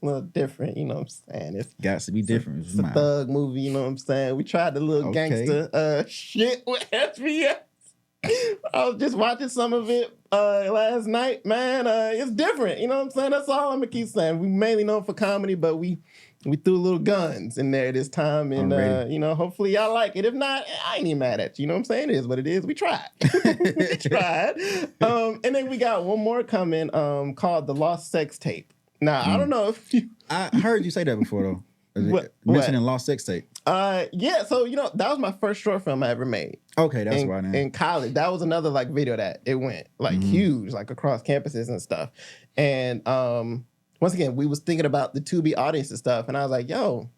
Speaker 2: little different, you know what I'm saying? It's
Speaker 1: got to be different.
Speaker 2: It's a thug movie, you know what I'm saying? We tried the little gangster shit with SVS. I was just watching some of it last night, man. It's different, you know what I'm saying? That's all I'm gonna keep saying. We mainly known for comedy, but we threw little guns in there this time, and hopefully y'all like it. If not, I ain't even mad at you. You know what I'm saying? It is what it is. We tried. We tried. And then we got one more coming called The Lost Sex Tape. Now, I don't know if you...
Speaker 1: I heard you say that before, though. Mentioning Lost Sex Tape.
Speaker 2: Yeah, so, that was my first short film I ever made.
Speaker 1: Okay, that's right.
Speaker 2: In college. That was another, video that it went, huge, across campuses and stuff. And... once again, we was thinking about the Tubi audience and stuff, and I was like, yo,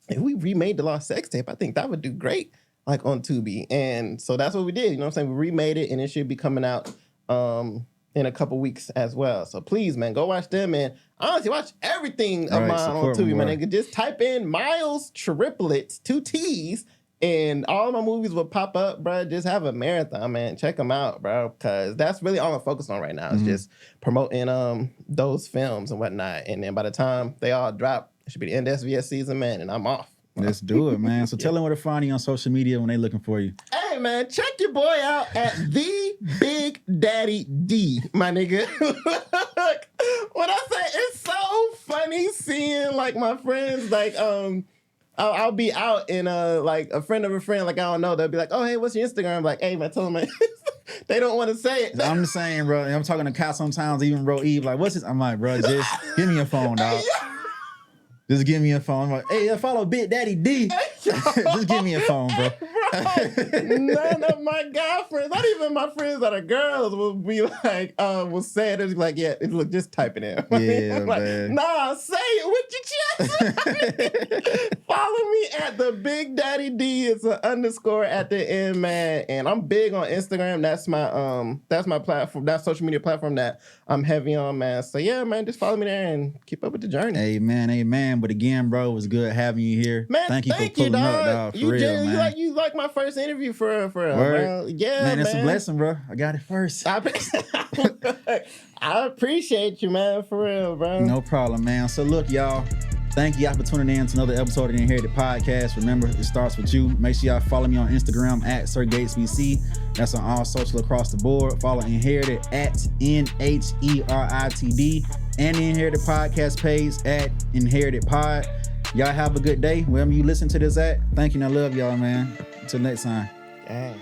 Speaker 2: if we remade The Lost Sex Tape, I think that would do great, on Tubi. And so that's what we did, you know what I'm saying? We remade it, and it should be coming out in a couple weeks as well. So please, man, go watch them, and honestly, watch everything of mine on Tubi, man. Nigga. Just type in Miles Triplett, 2 T's, and all of my movies will pop up, bro. Just have a marathon, man. Check them out, bro, because that's really all I'm focused on right now. Is just promoting those films and whatnot. And then by the time they all drop, it should be the end of SVS season, man, and I'm off.
Speaker 1: Let's do it, man. So tell them where to find you on social media when they looking for you.
Speaker 2: Hey, Hey, man, check your boy out at the Big Daddy D, my nigga. When I say it's so funny seeing like my friends, like I'll be out and like a friend of a friend, like I don't know, they'll be like, oh hey, what's your Instagram? I'm like, hey man, tell them man. They don't want to say it.
Speaker 1: I'm just saying, bro. I'm talking to Kyle sometimes, even bro Eve, like, what's this? I'm like, bro, just give me a phone, dog. Just give me a phone. I'm like, hey, follow Big Daddy D. Just give me a phone, bro.
Speaker 2: None of my guy friends, not even my friends that are girls, will be like, will say it. It's like, yeah, look, just type it in.
Speaker 1: Yeah,
Speaker 2: I'm like,
Speaker 1: man.
Speaker 2: nah, say it with your chest. Follow me at the Big Daddy D. It's an underscore at the end, man. And I'm big on Instagram. That's my platform. That's social media platform that I'm heavy on, man. So yeah, man, just follow me there and keep up with the journey.
Speaker 1: Amen. But again, bro, it was good having you here.
Speaker 2: Man,
Speaker 1: thank you for pulling up, dog. For real, man.
Speaker 2: You like my first interview for
Speaker 1: Word.
Speaker 2: Yeah,
Speaker 1: man. It's a blessing, bro. I got it first.
Speaker 2: I appreciate you, man, for real, bro.
Speaker 1: No problem, man. So look, y'all. Thank y'all for tuning in to another episode of the Inherited Podcast. Remember, it starts with you. Make sure y'all follow me on Instagram at SirGatesBC. That's on all social across the board. Follow Inherited at NHERITD and the Inherited Podcast page at Inherited Pod. Y'all have a good day. Wherever you listen to this at. Thank you and I love y'all, man. Until next time.
Speaker 2: Dang.